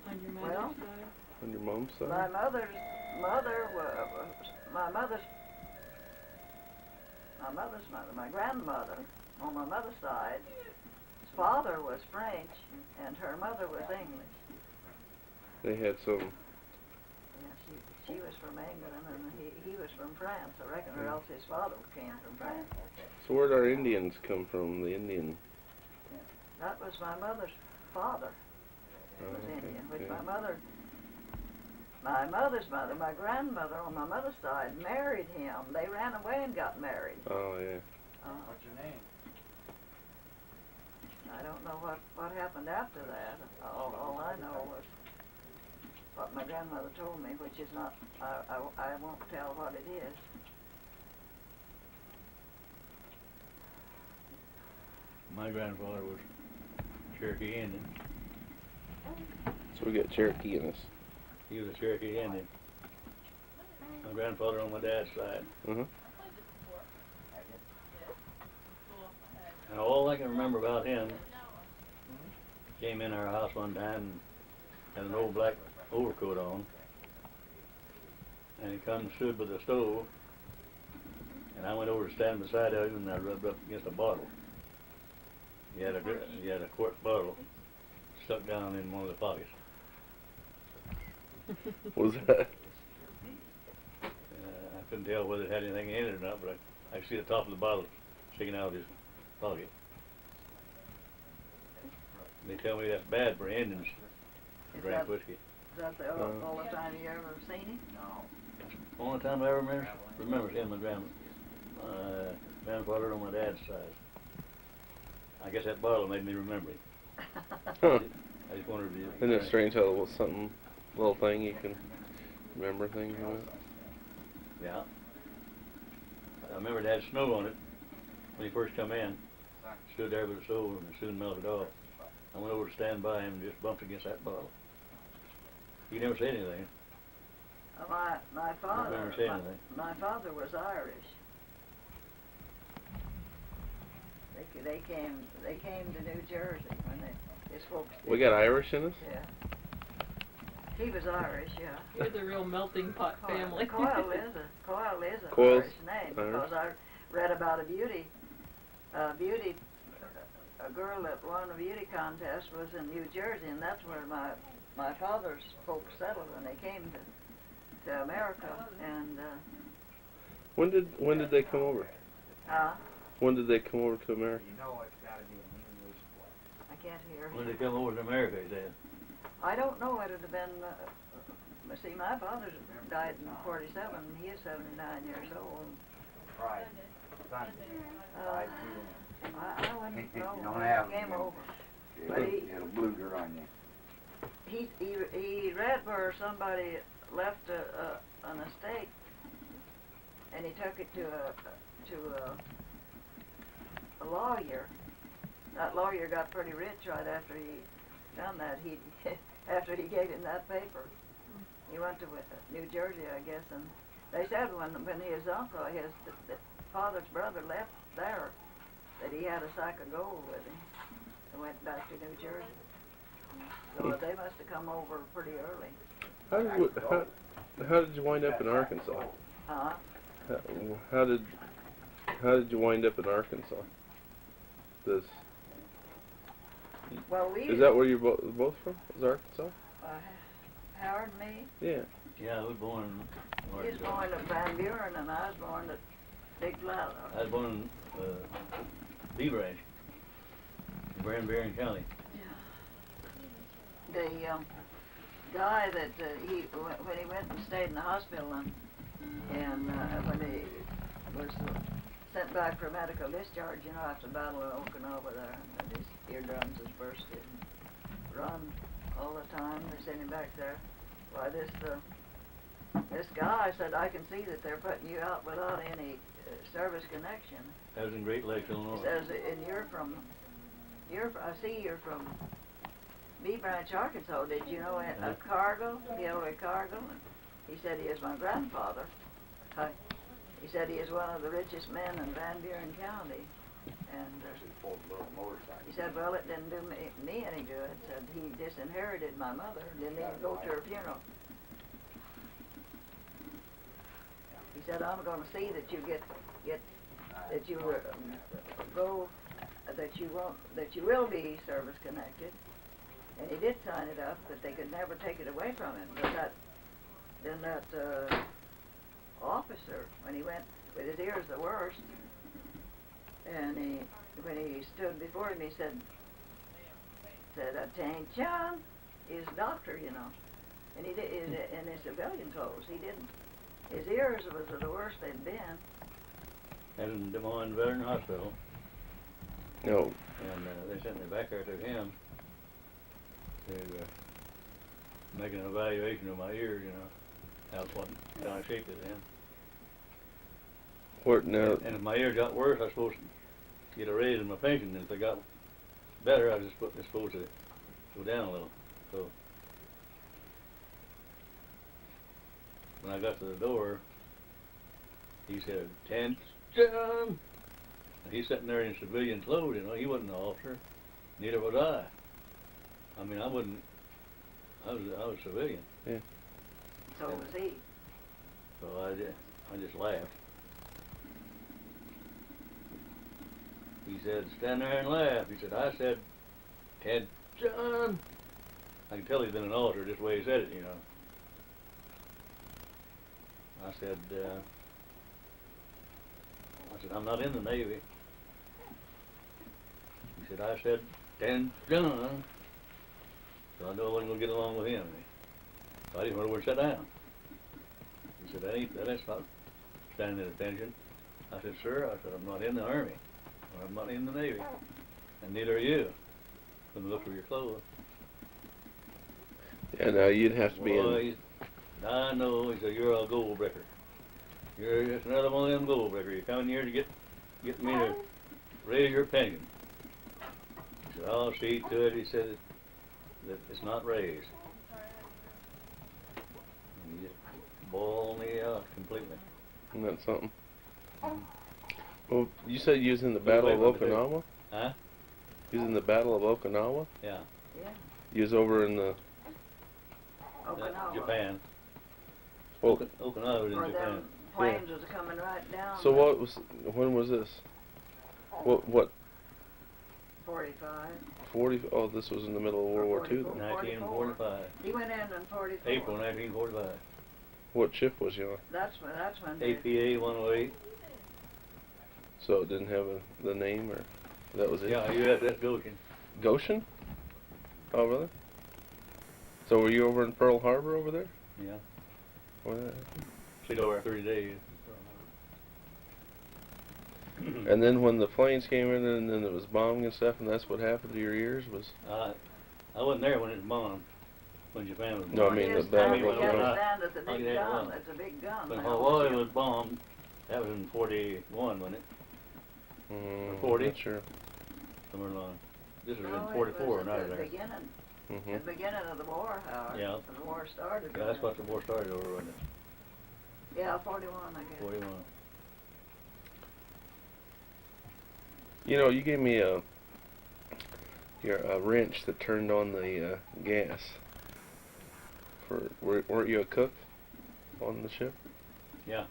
On your Well, mother's side? on your mom's side? my mother's mother my grandmother on my mother's side, his father was French and her mother was English. They had some. Yeah, she was from England and he was from France, I reckon, or else his father came from France. So where'd our Indians come from? The Indian. That was my mother's father. Was Indian, which yeah. my mother's mother, my grandmother on my mother's side married him. They ran away and got married. Oh yeah. What's your name? I don't know what happened after that. All I know was what my grandmother told me, which is not, I won't tell what it is. My grandfather was Cherokee Indian. So we got Cherokee in us. He was a Cherokee Indian. My grandfather on my dad's side. Uh-huh. And all I can remember about him, came in our house one time and had an old black overcoat on. And he come and stood by the stove. And I went over to stand beside him and I rubbed up against a bottle. He had a quart bottle stuck down in one of the pockets. What was that? I couldn't tell whether it had anything in it or not, but I could see the top of the bottle sticking out of his pocket. They tell me that's bad for Indians to drink whiskey. Is that the only time you ever seen him? No. Only time I ever remember seeing my grandfather on my dad's side. I guess that bottle made me remember it. Huh. I just wondered if you... Isn't it strange how it was something, little thing you can remember things about? Yeah. I remember it had snow on it when he first come in. Stood there by the stove and it soon melted off. I went over to stand by him and just bumped against that bottle. He never said anything. My father, never said anything. my father was Irish. They came to New Jersey when his folks. We got Irish in us? Yeah. He was Irish, yeah. You're the real melting pot family. Coyle is an Coyle's Irish name Irish. because I read about a girl that won a beauty contest was in New Jersey, and that's where my father's folks settled when they came to America. And When did they come over? When did they come over to America? You know it's got to be an English boy. I can't hear. When they come over to America, he said. I don't know. It would have been. See, my father died in '47. He is 79 years old. Right. Sunday. I wouldn't know You don't when have he came them. over. But It'll bluger on you. he read where somebody left an estate, and he took it to a lawyer. that lawyer got pretty rich right after he done that. He, after he gave him that paper, he went to New Jersey, I guess, and they said when his uncle, the father's brother left there, that he had a sack of gold with him and went back to New Jersey. So they must have come over pretty early. How did you wind up in Arkansas? Huh? How did you wind up in Arkansas? Well, is that where you're both from? Is Arkansas? Howard and me? Yeah. Yeah, I was born in He was born at Van Buren, and I was born at Big Cloud. I was born in B Branch, in Van Buren County. The guy that when he went and stayed in the hospital and when he was sent back for medical discharge, you know, after the Battle of Okinawa there, and his eardrums was bursted and run all the time. They sent him back there. Why, this guy said, I can see that they're putting you out without any service connection. That was in Great Lakes, Illinois. He says, and I see you're from B Branch, Arkansas. Did you know a Cargill, Leroy Cargill? And he said he is my grandfather. He said he is one of the richest men in Van Buren County. And he said, well, it didn't do me any good. Said he disinherited my mother and didn't even go to her funeral. He said, I'm going to see that you that you go, that you will be service connected. And he did sign it up, but they could never take it away from him. But that officer, when he went with his ears the worst, and when he stood before him, he said, "Tank John is doctor, you know," and he did in his civilian clothes. He didn't. His ears was the worst they'd been. And in Des Moines Veteran Hospital. No. And they sent me back there to him to make an evaluation of my ears, you know. That's what kind of shape it in. What now? And if my ears got worse, I was supposed to get a raise in my pension. And if they got better, I was just supposed to go down a little. So when I got to the door, he said, "Attention!" He's sitting there in civilian clothes, you know. He wasn't an officer. Neither was I. I mean, I was civilian. Yeah. So was he. So I just laughed. He said, "Stand there and laugh." He said, I said, "Attention!" I can tell he's been an officer just the way he said it, you know. I said, "I'm not in the Navy." He said, I said, "Attention!" So I knew I wasn't going to get along with him. So I didn't know where to sit down. He said, that's not standing at attention. I said, "Sir," I said, "I'm not in the Army, or I'm not in the Navy, and neither are you, from the look of your clothes." Yeah, now you'd have to be in. I know. He said, "You're a gold breaker. You're just another one of them gold breakers. You're coming here to get me to raise your pension." He said, "I'll see to it." He said that it's not raised. And he just boiled me out completely. Isn't that something? Well, you said you was in the Battle of Okinawa? Huh? You was in the Battle of Okinawa? Yeah. Yeah. You was over in the... Okinawa. Japan. Well, Okinawa was in Japan. Them planes was coming right down. So when was this? What? 45. 40? Oh, this was in the middle of World War II then. 1945. He went in 44. April 1945. What ship was you on? That's when APA 108. So it didn't have the name, or that was it? Yeah, that's Goshen. Goshen? Oh, really? So were you over in Pearl Harbor over there? Yeah. Where that? Stayed over 30 days. And then when the planes came in and then it was bombing and stuff, and that's what happened to your ears was? I wasn't there when it was bombed. When Japan was bombed. No, I mean the Battle of Okinawa. It's a big gun. It's a big gun. When Hawaii was bombed, that was in 41, wasn't it? Or 40? Not sure. Somewhere along. this is No, in it was 44 at when I was the there. beginning, Mm-hmm. the beginning of the war, Howard. Yeah. When the war started. Yeah, that's what the war started over, wasn't it? Yeah, 41, I guess. 41. You know, you gave me a wrench that turned on the gas. Weren't you a cook on the ship? Yeah.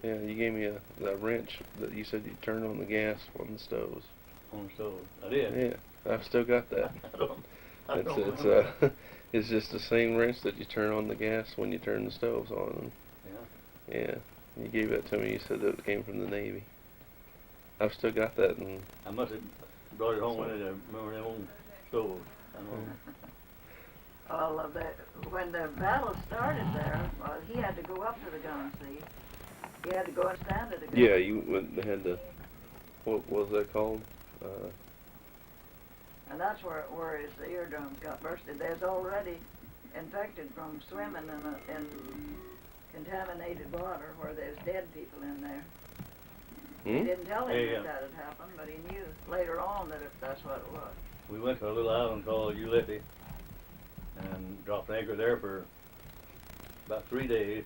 Yeah, you gave me a wrench that you said you turned on the gas on the stoves. On the stove. I did. Yeah, I've still got that. I don't It's remember. it's just the same wrench that you turn on the gas when you turn the stoves on. Yeah. Yeah, you gave that to me. You said that it came from the Navy. I've still got that, and I must have brought it home when I remember them old stoves. I don't know. All of that, when the battle started there, well, he had to go up to the gun, see? He had to go and stand at the gun. yeah, had to. What was that called? And that's where his eardrums got bursted. There's already infected from swimming in contaminated water where there's dead people in there. He didn't tell him Hey, that had happened, but he knew later on that that's what it was. We went to a little island called Ulithi and dropped anchor there for about 3 days,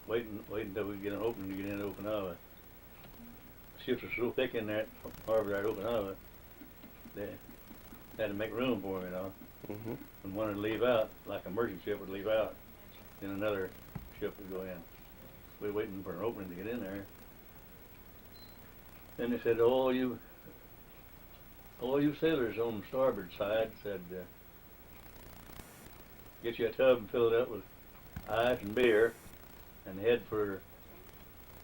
waiting until we get an opening to get into Okinawa. Ships were so thick in that harbor at Okinawa, they had to make room for them, you know. Mm-hmm. When one would leave out, like a merchant ship would leave out, then another ship would go in. We were waiting for an opening to get in there. Then they said, all you sailors on the starboard side said, get you a tub and fill it up with ice and beer and head for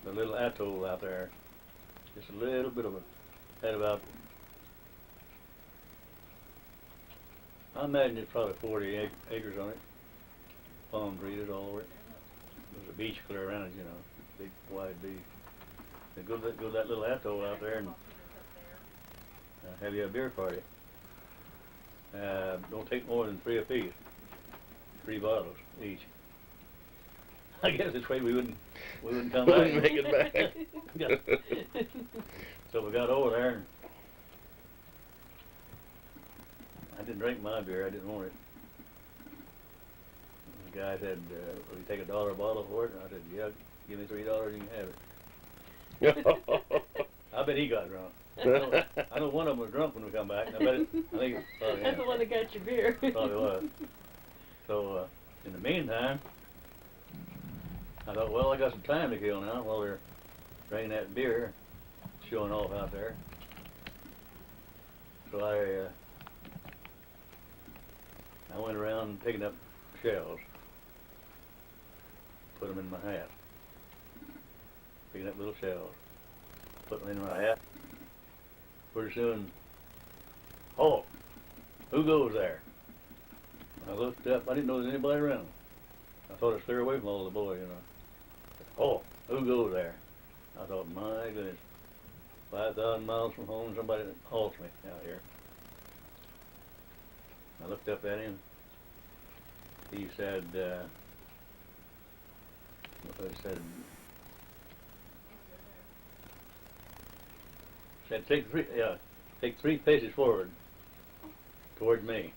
the little atoll out there. Just a little bit of had about, I imagine it's probably 40 acres on it. Palm trees all over it. There's a beach clear around it, you know, big wide beach. They go to that little atoll out there and have you a beer party. Don't take more than 3 apiece. 3 bottles each. I guess this way we wouldn't come back. Wouldn't make it back. So we got over there and I didn't drink my beer, I didn't want it. The guy said, will you take $1 a bottle for it? And I said, yeah, give me $3, you can have it. I bet he got drunk. I know one of them was drunk when we come back. I think it probably That's the one that got your beer. Probably was. So, in the meantime, I thought, well, I got some time to kill now while they're drinking that beer, showing off out there. So I went around picking up shells, put them in my hat, picking up little shells, put them in my hat. Pretty soon, oh, who goes there? I looked up, I didn't know there was anybody around. I thought I'd steer away from all the boys, you know. Oh, who goes there? I thought, my goodness, 5,000 miles from home, somebody halts me out here. I looked up at him. He said, what he said, take 3 paces forward toward me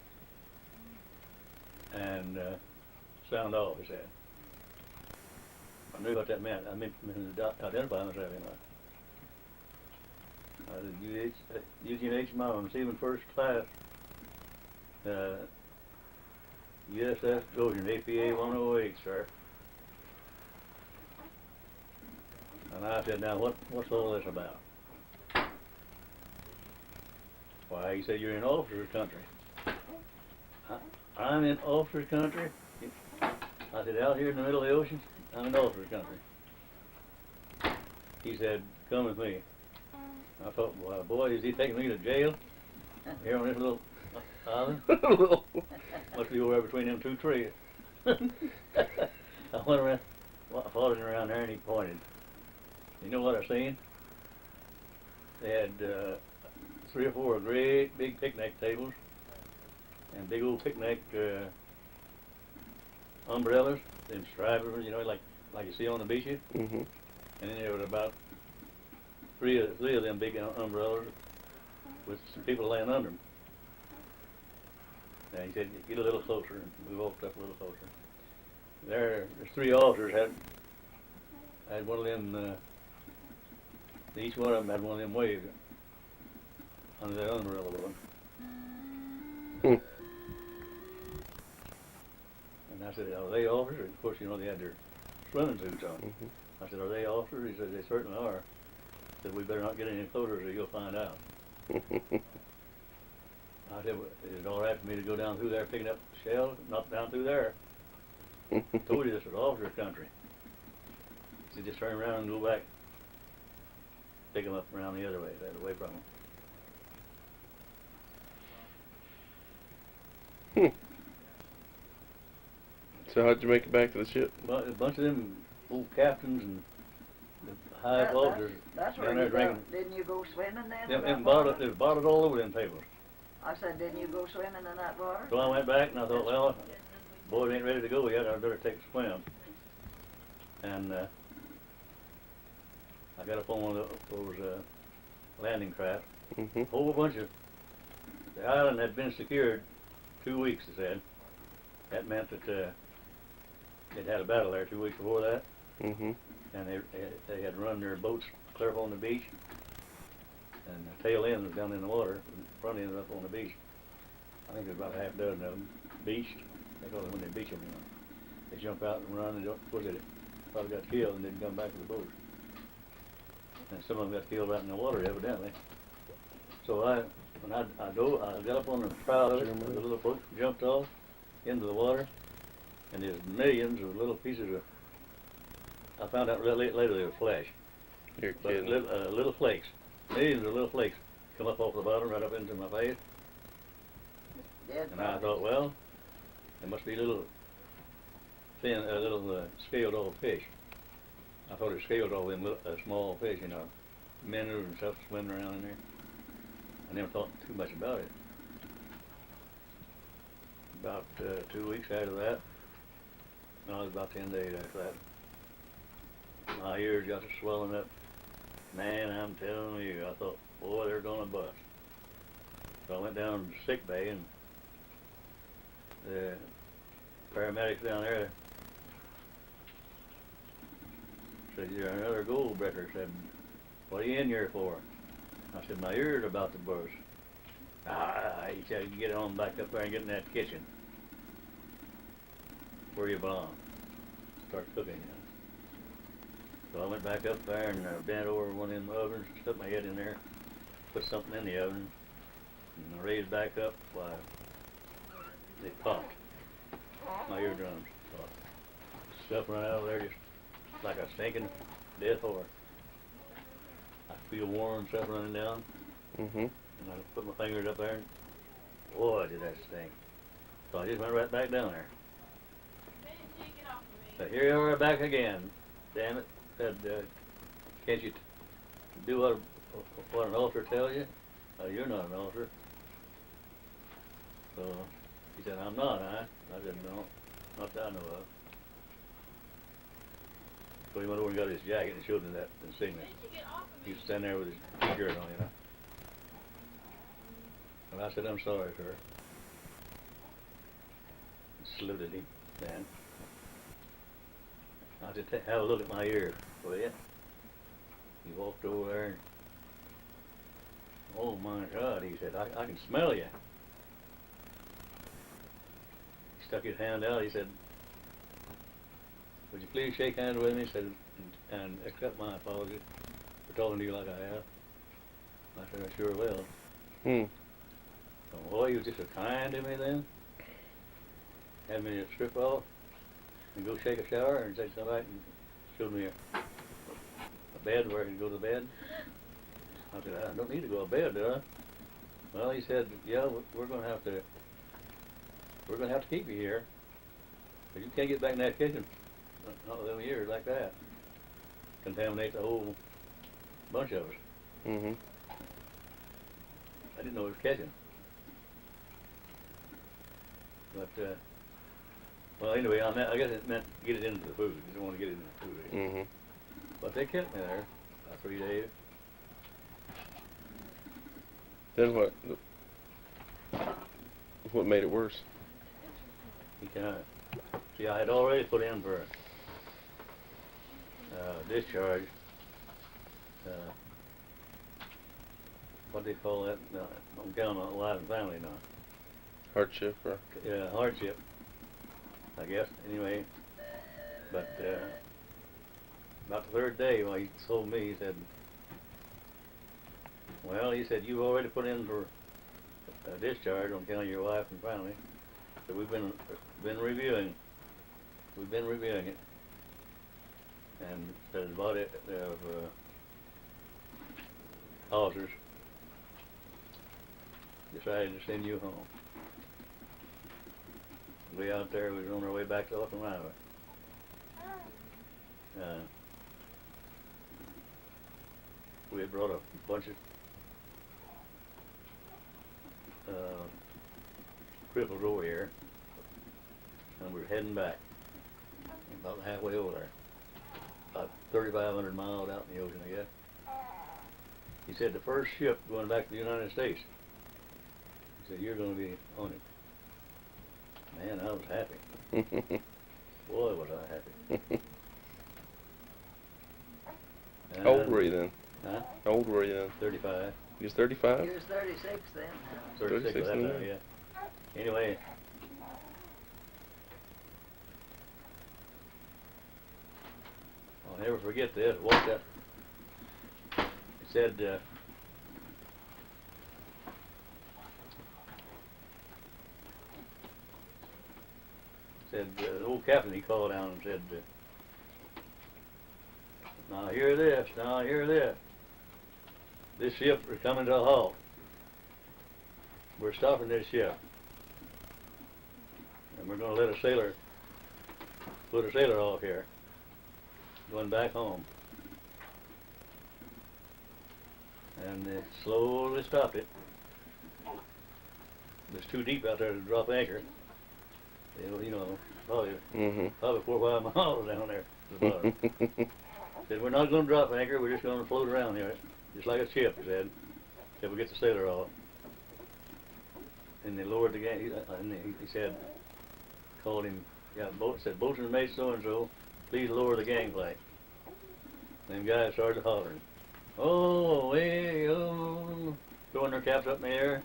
and sound off, he said. I knew what that meant. I meant to identify myself, you know. I said, Eugene H. Milam, receiving first class, USS Trojan, APA 108, sir. And I said, now what's all this about? Why, he said, you're in officer's country. I'm in officer's country? I said, out here in the middle of the ocean, I'm in officer's country. He said, come with me. I thought, well, boy, is he taking me to jail here on this little island? Must be over between them 2 trees. I went around, followed him around there, and he pointed. You know what I seen? They had 3 or 4 great big picnic tables and big old picnic umbrellas, them stripers, you know, like you see on the beaches. Mm-hmm. And then there was about three of them big umbrellas with some people laying under him. And he said, get a little closer, and we walked up a little closer. There's 3 officers had one of them, each one of them had one of them waves under that umbrella with them. And I said, are they officers? Of course, you know, they had their swimming suits on. I said, are they officers? He said, they certainly are. I said, we better not get any closer or you'll find out. I said, well, is it all right for me to go down through there picking up shells? Not down through there. I told you this was officer country. He said, just turn around and go back. Pick them up around the other way, away from them. So how'd you make it back to the ship? Well, a bunch of them old captains and the high officers That's where down there you go. drinking. Didn't you go swimming then? Them, in them that water? bottled, it was bottled all over them papers. I said, didn't you go swimming in that water? So I went back and I thought, well, boys ain't ready to go yet. I better take a swim. And I got up on one of those landing craft. A whole bunch of the island had been secured 2 weeks. They said that meant that they'd had a battle there 2 weeks before that, and they had run their boats clear up on the beach, and the tail end was down in the water, and the front end was up on the beach. I think there was about a half dozen of them beached. They call it when they beach them, you know. They jump out and run, and of course they probably got killed and didn't come back to the boat. And some of them got killed out in the water, evidently. So when I got up on the prow of it, the little boat jumped off into the water, and there's millions of little pieces of, I found out later they were flesh. You're But kidding. little flakes, millions of little flakes come up off the bottom right up into my face. Dead And I thought, well, there must be little scaled off fish. I thought it scaled off them small fish, you know, minnows and stuff swimming around in there. I never thought too much about it. About 2 weeks after that, no, it was about 10 days after that, my ears got to swelling up. Man, I'm telling you, I thought, boy, they're gonna bust. So I went down to sick bay, and the paramedics down there said, you're another gold breaker. Said, what are you in here for? I said, my ears are about to burst. He said, you get on back up there and get in that kitchen where you belong. Start cooking, you know. So I went back up there and bent over one of them ovens, stuck my head in there, put something in the oven, and I raised back up. Why, they popped. My eardrums popped. Stuff run out of there just like a stinking death horse. I feel warm stuff running down. And I put my fingers up there, and boy, did that stink. So I just went right back down there. So here you are back again. Damn it. Said, can't you do what an officer tells you? You're not an officer. So he said, I'm not, huh? I said, no, not that I know of. So he went over and got his jacket and showed me that insignia. He was standing there with his shirt on, you know. And I said, I'm sorry, sir. And saluted him then. I said, have a look at my ear, will you? He walked over there and, oh my God, he said, I can smell you. He stuck his hand out, he said, would you please shake hands with me? He said, and accept my apology for talking to you like I have. I said, I sure will. So, boy, he was just so kind to me then. Had me to strip off and go take a shower, and said, come back and showed me a bed where I could go to bed. I said, I don't need to go to bed, do I? Well, he said, yeah, we're gonna have to keep you here, but you can't get back in that kitchen. Not with them ears like that. Contaminate the whole bunch of us. I didn't know it was catching. But, well, anyway, I guess it meant get it into the food. You don't want to get it in the food. But they kept me there about 3 days. Then what? What made it worse? He see, I had already put in for discharge. What do they call that? I'm counting on life and family now. Hardship, or? Yeah, hardship, I guess. Anyway, but about the third day, when he told me, he said, well, he said, you've already put in for discharge on account of your wife and family. So we've been reviewing. We've been reviewing it, and there's a body of officers decided to send you home. We out there, we was on our way back to Upper Iowa. We had brought a bunch of cripples over here, and we were heading back. About halfway over there, about 3,500 miles out in the ocean, I guess. He said the first ship going back to the United States. He said, you're going to be on it. Man, I was happy. Boy, was I happy. How old were you then? Huh? How old were you then? 35. You was 35? He was 36 then. 36 at that time, yeah. Anyway, I'll never forget this. Walked up. He said, the old captain, he called down and said, now hear this, now hear this. This ship is coming to a halt. We're stopping this ship. And we're going to let a sailor, put a sailor off here, going back home. And they slowly stopped it. It's too deep out there to drop anchor. You know, probably 4 or 5 miles down there to the bottom. Said, we're not going to drop anchor, we're just going to float around here, just like a ship, he said, till we get the sailor off. And they lowered the gang, and he said, called him, said, boatswain mate so-and-so, please lower the gangplank. Them guys started hollering, oh, hey, oh, throwing their caps up in the air.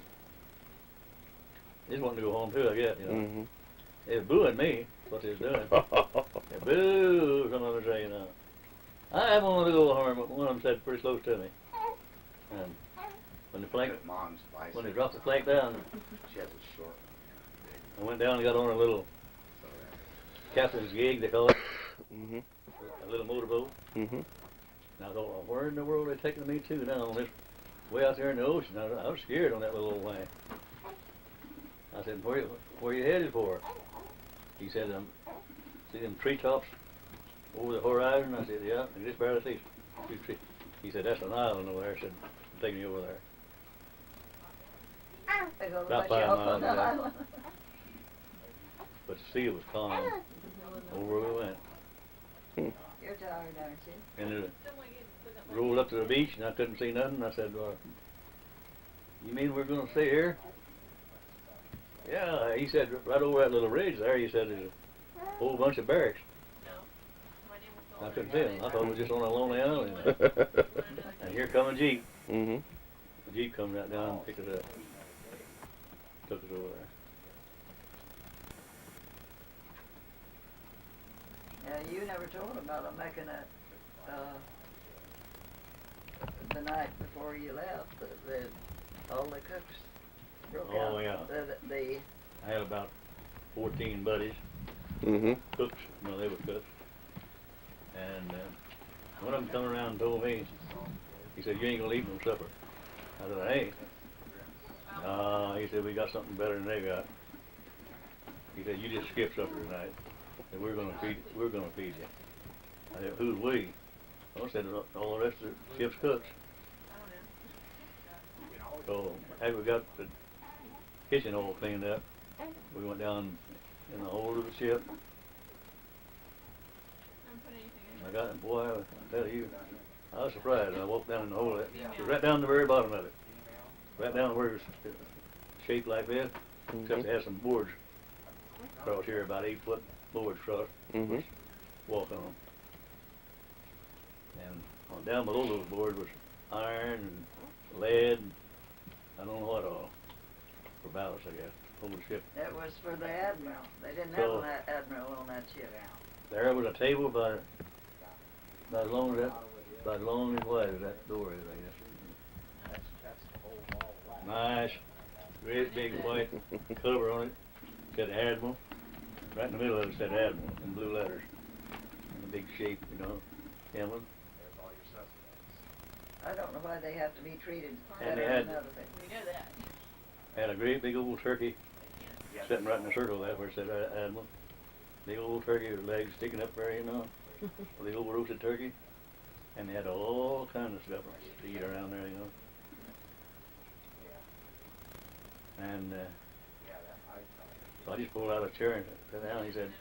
They just wanted to go home too, I guess, you know. They was booing me, what they was doing. They boo, some of them say, you know. I want to go home, but one of them said pretty close to me. And when they dropped the flank down, I went down and got on a little captain's gig, they call it, a little motorboat. And I thought, well, where in the world are they taking me to now on this way out there in the ocean? I was scared on that little old thing. I said, where you headed for? He said, see them treetops over the horizon? I said, yeah, I just barely see two trees. He said, that's an island over there. I said, I'm taking you over there. About 5 miles away. But the sea was calm over where we went. You're tired, aren't you? And it rolled up to the beach and I couldn't see nothing. I said, well, you mean we're going to stay here? Yeah, he said, right over that little ridge there, he said, there's a whole bunch of barracks. I couldn't see them. I thought it was just on a lonely island. And here come a Jeep. The Jeep come right down and picked it up. Took us over there. Yeah, you never told about them making it the night before you left. All the cooks broke out. Oh, yeah. I had about 14 buddies. Cooks. No, they were cooks. And one of them come around and told me, he said, you ain't gonna eat no supper. I said, I ain't. He said, we got something better than they got. He said, you just skip supper tonight, and we're gonna feed you. I said, who's we? Well, I said, all the rest of the ship's cooks. So after we got the kitchen all cleaned up, we went down in the hold of the ship. I got, boy, I tell you, I was surprised. I walked down in the hole. It was right down the very bottom of it. right down where it's shaped like this, except it has some boards across here, about 8-foot boards across, which walk on 'em. And on down below those boards was iron and lead, and I don't know what all, for ballast, I guess, over the ship. That was for the admiral. They didn't have So- an admiral on that ship. There was a table about as long as wide as that door is, I guess. Nice, great big white cover on it, said Admiral. Right in the middle of it said Admiral in blue letters. And a big shape, you know, emblem. I don't know why they have to be treated And better they than had- other things. We know that. Had a great big old turkey sitting right in the circle there where it said Admiral. Big old turkey with legs sticking up there, you know. Big old roasted turkey. And they had all kinds of stuff to eat around there, you know. And so I just pulled out a chair and sat down. He said,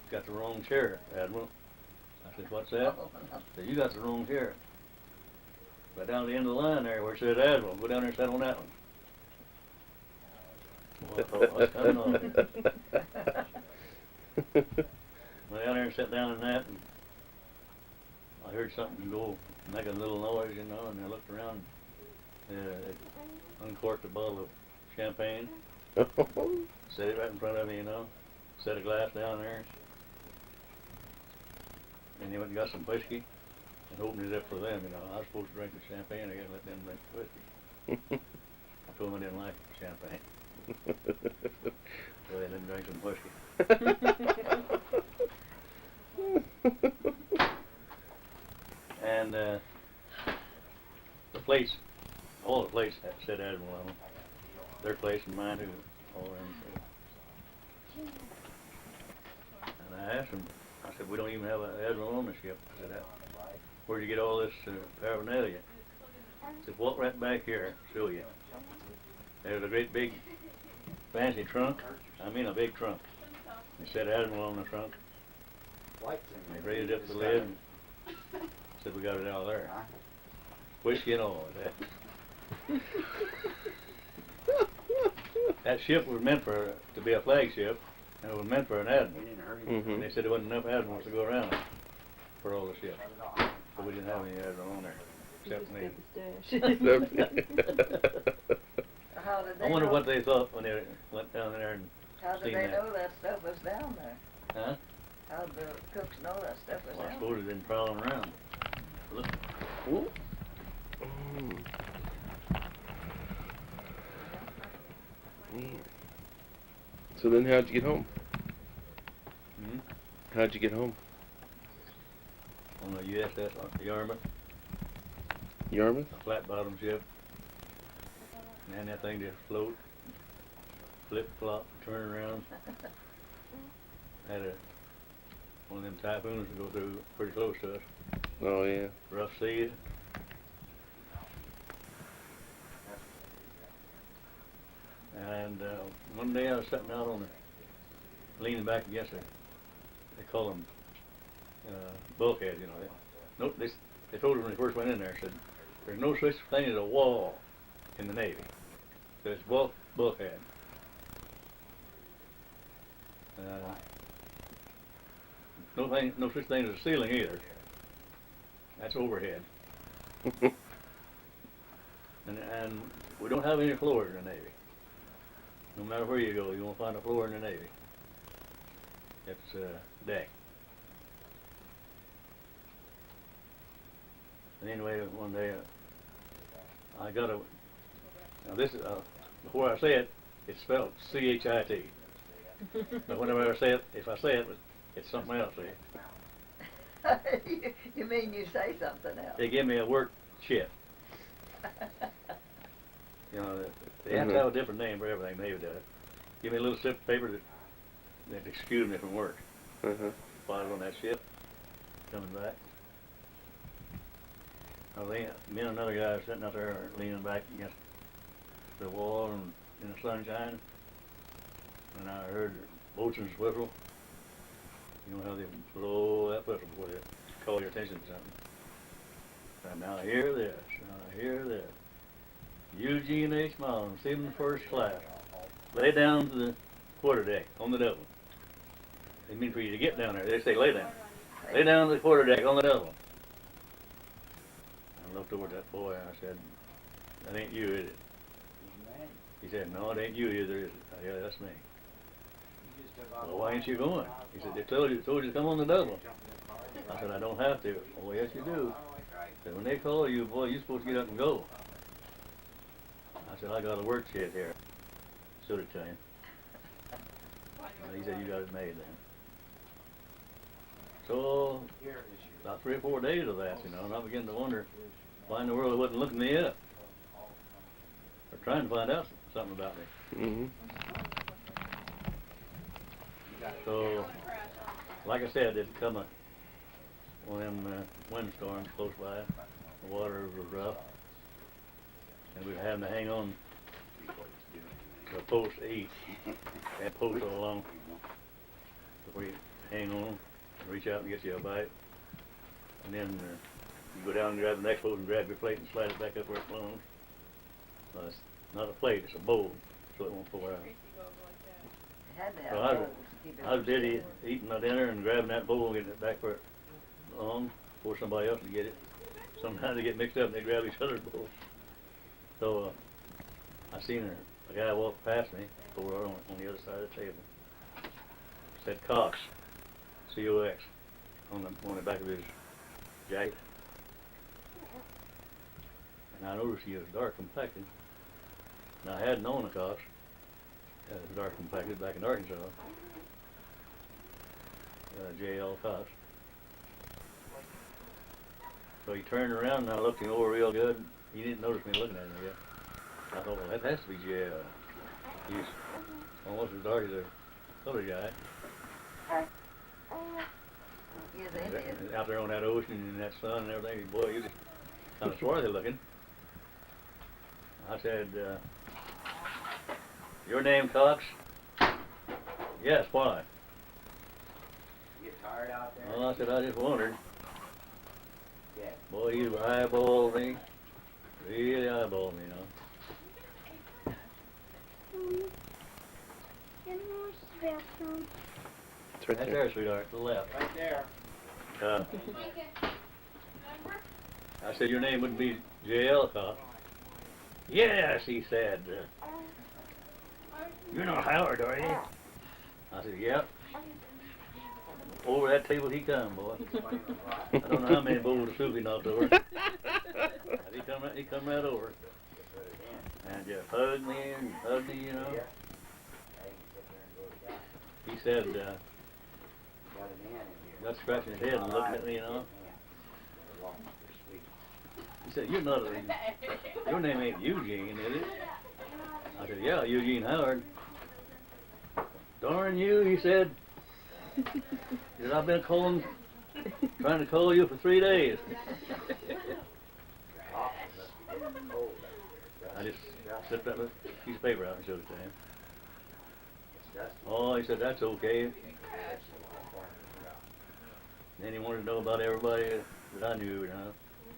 "Got the wrong chair, Admiral." I said, "What's that?" He said, "You got the wrong chair. Right down at the end of the line there where it said Admiral, go down there and sit on that one." Well, I thought, that's kind of odd. Went down there and sat down in that, and I heard something go, make a little noise, you know, and I looked around, it uncorked a bottle of champagne, set it right in front of me, you know, set a glass down there, and they went and got some whiskey, and opened it up for them, you know. I was supposed to drink the champagne, I guess let them drink the whiskey. I told them I didn't like champagne. So they didn't drink some whiskey. And the plates, all the plates said Admiral on them. Their place and mine too, all in. And I asked them, I said, "We don't even have an Admiral on the ship." I said, "Where'd you get all this paraphernalia?" I said, "Walk right back here, show you." There's a great big fancy trunk. I mean a big trunk. It said Admiral on the trunk. They raised up the lid and said, "We got it out of there." Whiskey and all of that. That ship was meant to be a flagship, and it was meant for an admiral. And they said there wasn't enough admirals to go around for all the ships. So we didn't have any admiral on there, except me. How did I they wonder know? what they thought when they went down there and How did seen they that. know that stuff was down there? Huh? How did the cooks know that stuff was Well, I down suppose they've been prowling around. Look. So then how'd you get home? Hmm? How'd you get home? On the USS Yarmouth, Yarmouth? a flat bottom ship. And that thing just float, flip flop, turn around. Had one of them typhoons to go through pretty close to us. Oh yeah. Rough seas. And one day I was sitting out on the, leaning back against it. They call them bulkheads, you know. They told us when they first went in there, said, "There's no such thing as a wall in the Navy. So it's bulkhead." No such thing as a ceiling either. That's overhead. And we don't have any floors in the Navy. No matter where you go, you won't find a floor in the Navy. It's deck. And anyway, one day I got a. Now this is before I say it, it's spelled C-H-I-T. But whenever I say it, if I say it, it's something else. See? You mean you say something else? They give me a work shift. You know, they have to have a different name for everything. They does. Give me a little slip of paper that excused me from work. While I was on that ship, coming back. Me and another guy sitting out there leaning back against the wall and in the sunshine, and I heard the boatswain's whistle. You know how they blow that whistle before they call your attention to something. And now hear this, now hear this. Eugene H. Milam, 71st class. Lay down to the quarterdeck on the double. They mean for you to get down there. They say lay down. Lay down to the quarterdeck on the double. I looked over at that boy and I said, that ain't you, is it? He said, no, it ain't you either, is it? Yeah, that's me. Well, why ain't you going? He said, they told you to come on the double. I said, I don't have to. Oh, yes, you do. He said, when they call you, boy, you're supposed to get up and go. I said, I got a work shed here. Showed it to him. And he said, you got it made then. So, about 3 or 4 days of that, you know, and I began to wonder why in the world they wasn't looking me up. Or trying to find out something about me. Mm-hmm. So, like I said, there'd come one of them windstorms close by. The water was rough. And we were having to hang on the post 8. That post all along. Before you hang on, reach out and get you a bite. And then you go down and grab the next post and grab your plate and slide it back up where it belongs. It's not a plate, it's a bowl, so it won't pour out. So I was busy eating my dinner and grabbing that bowl and getting it back where it belonged before somebody else would get it. Sometimes they get mixed up and they grab each other's bowls. So I seen a guy walk past me over on the other side of the table. Said Cox, C-O-X, on the back of his jacket. And I noticed he was dark complected. And I had known a Cox that was dark complected back in Arkansas. J.L. Cox. So he turned around and I looked him over real good. He didn't notice me looking at him yet. I thought, well, that has to be J.L. He's almost as dark as a other guy. And out there on that ocean and that sun and everything, boy, he was kind of swarthy looking. I said, your name, Cox? Yes, why? You get tired out there? Well, I said, I just wondered. Yeah. Boy, you eyeballed me. Really eyeballed me, you know. It's right That's there. there, sweetheart, to the left. Right there. I said, your name wouldn't be J.L. Cox. Yes, he said. You're not Howard, are you? I said, yep. Over that table he come, boy. I don't know how many bowls of soup he knocked over. He come right over. And just hugged me and hugged me, you know. He said, got scratching his head and looking at me, you know. He said, you're not your name ain't Eugene, is it? I said, yeah, Eugene Howard. Darn you, he said. I've been trying to call you for 3 days. I just slipped that piece of paper out and showed it to him. Oh, he said, that's okay. Then he wanted to know about everybody that I knew, you know,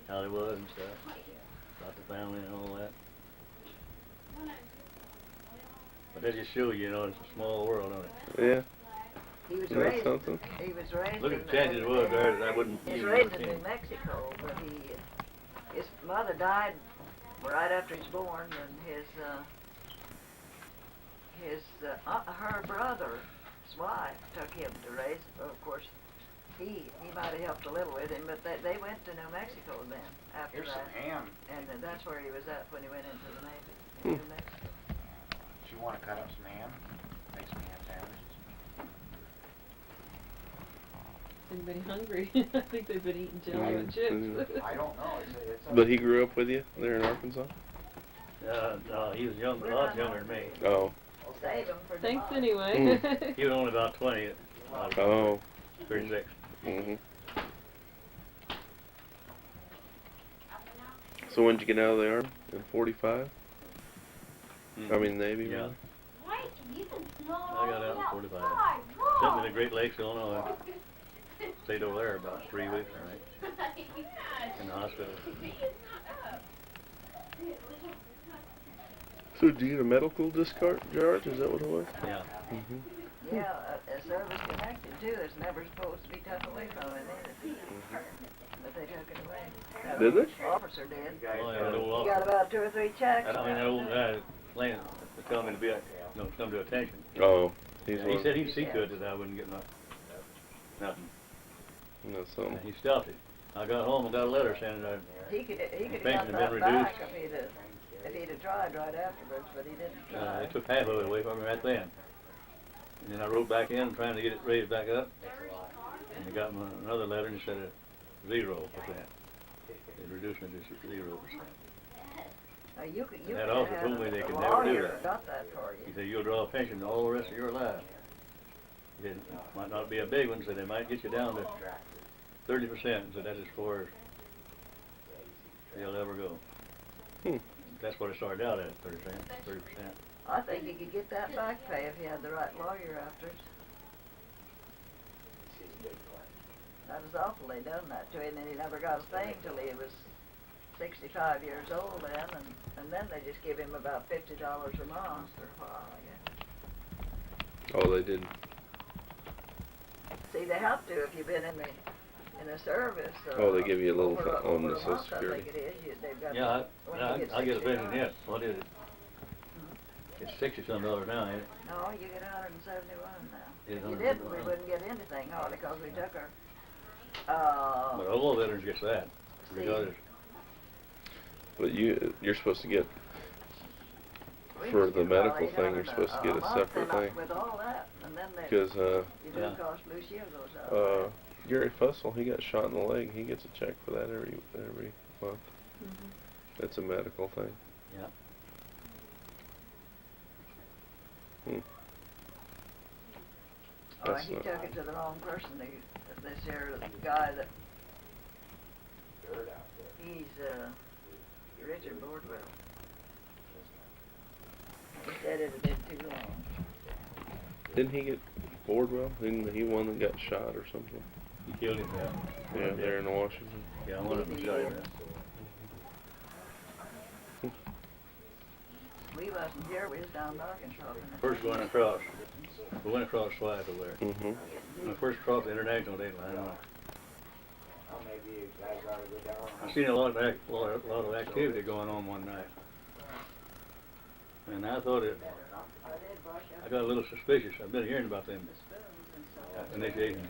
how they was and stuff, about the family and all that. But that just shows you know, it's a small world, don't it? Yeah. He was Isn't that raised. something? He was raised. Look at the chances it was there that I wouldn't. He was even raised have in seen New Mexico, but his mother died right after he was born, and her brother's wife took him to raise. Of course, he might have helped a little with him, but they went to New Mexico then after Here's that. some ham. And that's where he was at when he went into the Navy in New Mexico. Do you want to cut up some ham? Make some ham sandwiches. Anybody hungry? I think they've been eating jelly and chips. I don't know. But he grew up with you there in Arkansas? No, he was young, a lot younger than me. Oh. Save him for Thanks tomorrow. anyway. He was only about 20. Oh. 36. Mm-hmm. So when did you get out of the Army? In 45? I mean Navy? Yeah. Really? I got out in 45. Sent me to Great Lakes, Illinois. Stayed over there about 3 weeks, right? In the hospital. So do you get a medical discharge? Is that what it was? Yeah. Mm-hmm. Yeah, a service connected too is never supposed to be took away from him either. But they took it away. That Did old they? officer did. Oh, yeah, the old He got officer. about 2 or 3 checks. I mean, that old guy laying, telling me to be, come to attention. Oh, He said he'd see to it that I wouldn't get nothing. That's something. And he stopped it. I got home and got a letter saying that He could have pension got had been that reduced. back if he'd have tried right afterwards, but he didn't try. They took half of it away from me right then. And then I wrote back in trying to get it raised back up. And they got me another letter and said 0%. They reduced it to 0%. You could That also have told me they a could never do lawyer that. got that for He you. said, you'll draw a pension all the rest of your life. It might not be a big one, so they might get you down to 30%, so that is as far as you'll ever go. That's what it started out at, 30%. I think you could get that back pay if you had the right lawyer after it. That was awful, they done that to him, and he never got a thing till he was 65 years old then, and then they just give him about $50 a month for a while, I guess. Oh, they did. See, they have to if you've been in the service. Oh, they give you a little over on over the a Social month, Security. I think it is. They've got Yeah, when I you get get a 60 pension hours. yet. What is it? It's $60-some now, ain't it? No, you get 171 now. It's If you didn't, we 171. wouldn't get anything hardly because we took our. But all veterans gets that. See. Because But you're supposed to get, we for just the get about medical thing, you're 800 supposed to get a month, separate and thing. with all that, and then they. Because, You do Yeah. cost Blue Shield goes out. Gary Fussell, he got shot in the leg. He gets a check for that every month. It's a medical thing. Yeah. Oh, That's he not- took it to the wrong person. This here guy that. He's Richard Bordwell. He said it had been too long. Didn't he get Bordwell? Didn't he one that got shot or something? He killed him, Yeah, there in Washington. Yeah, I wanted to tell you that. We wasn't here. We was down Arkansas. First going across. We went across twice over there. Mm-hmm. When I first crossed the international date line, I seen a lot of activity going on one night. And I thought I got a little suspicious. I've been hearing about them initiations.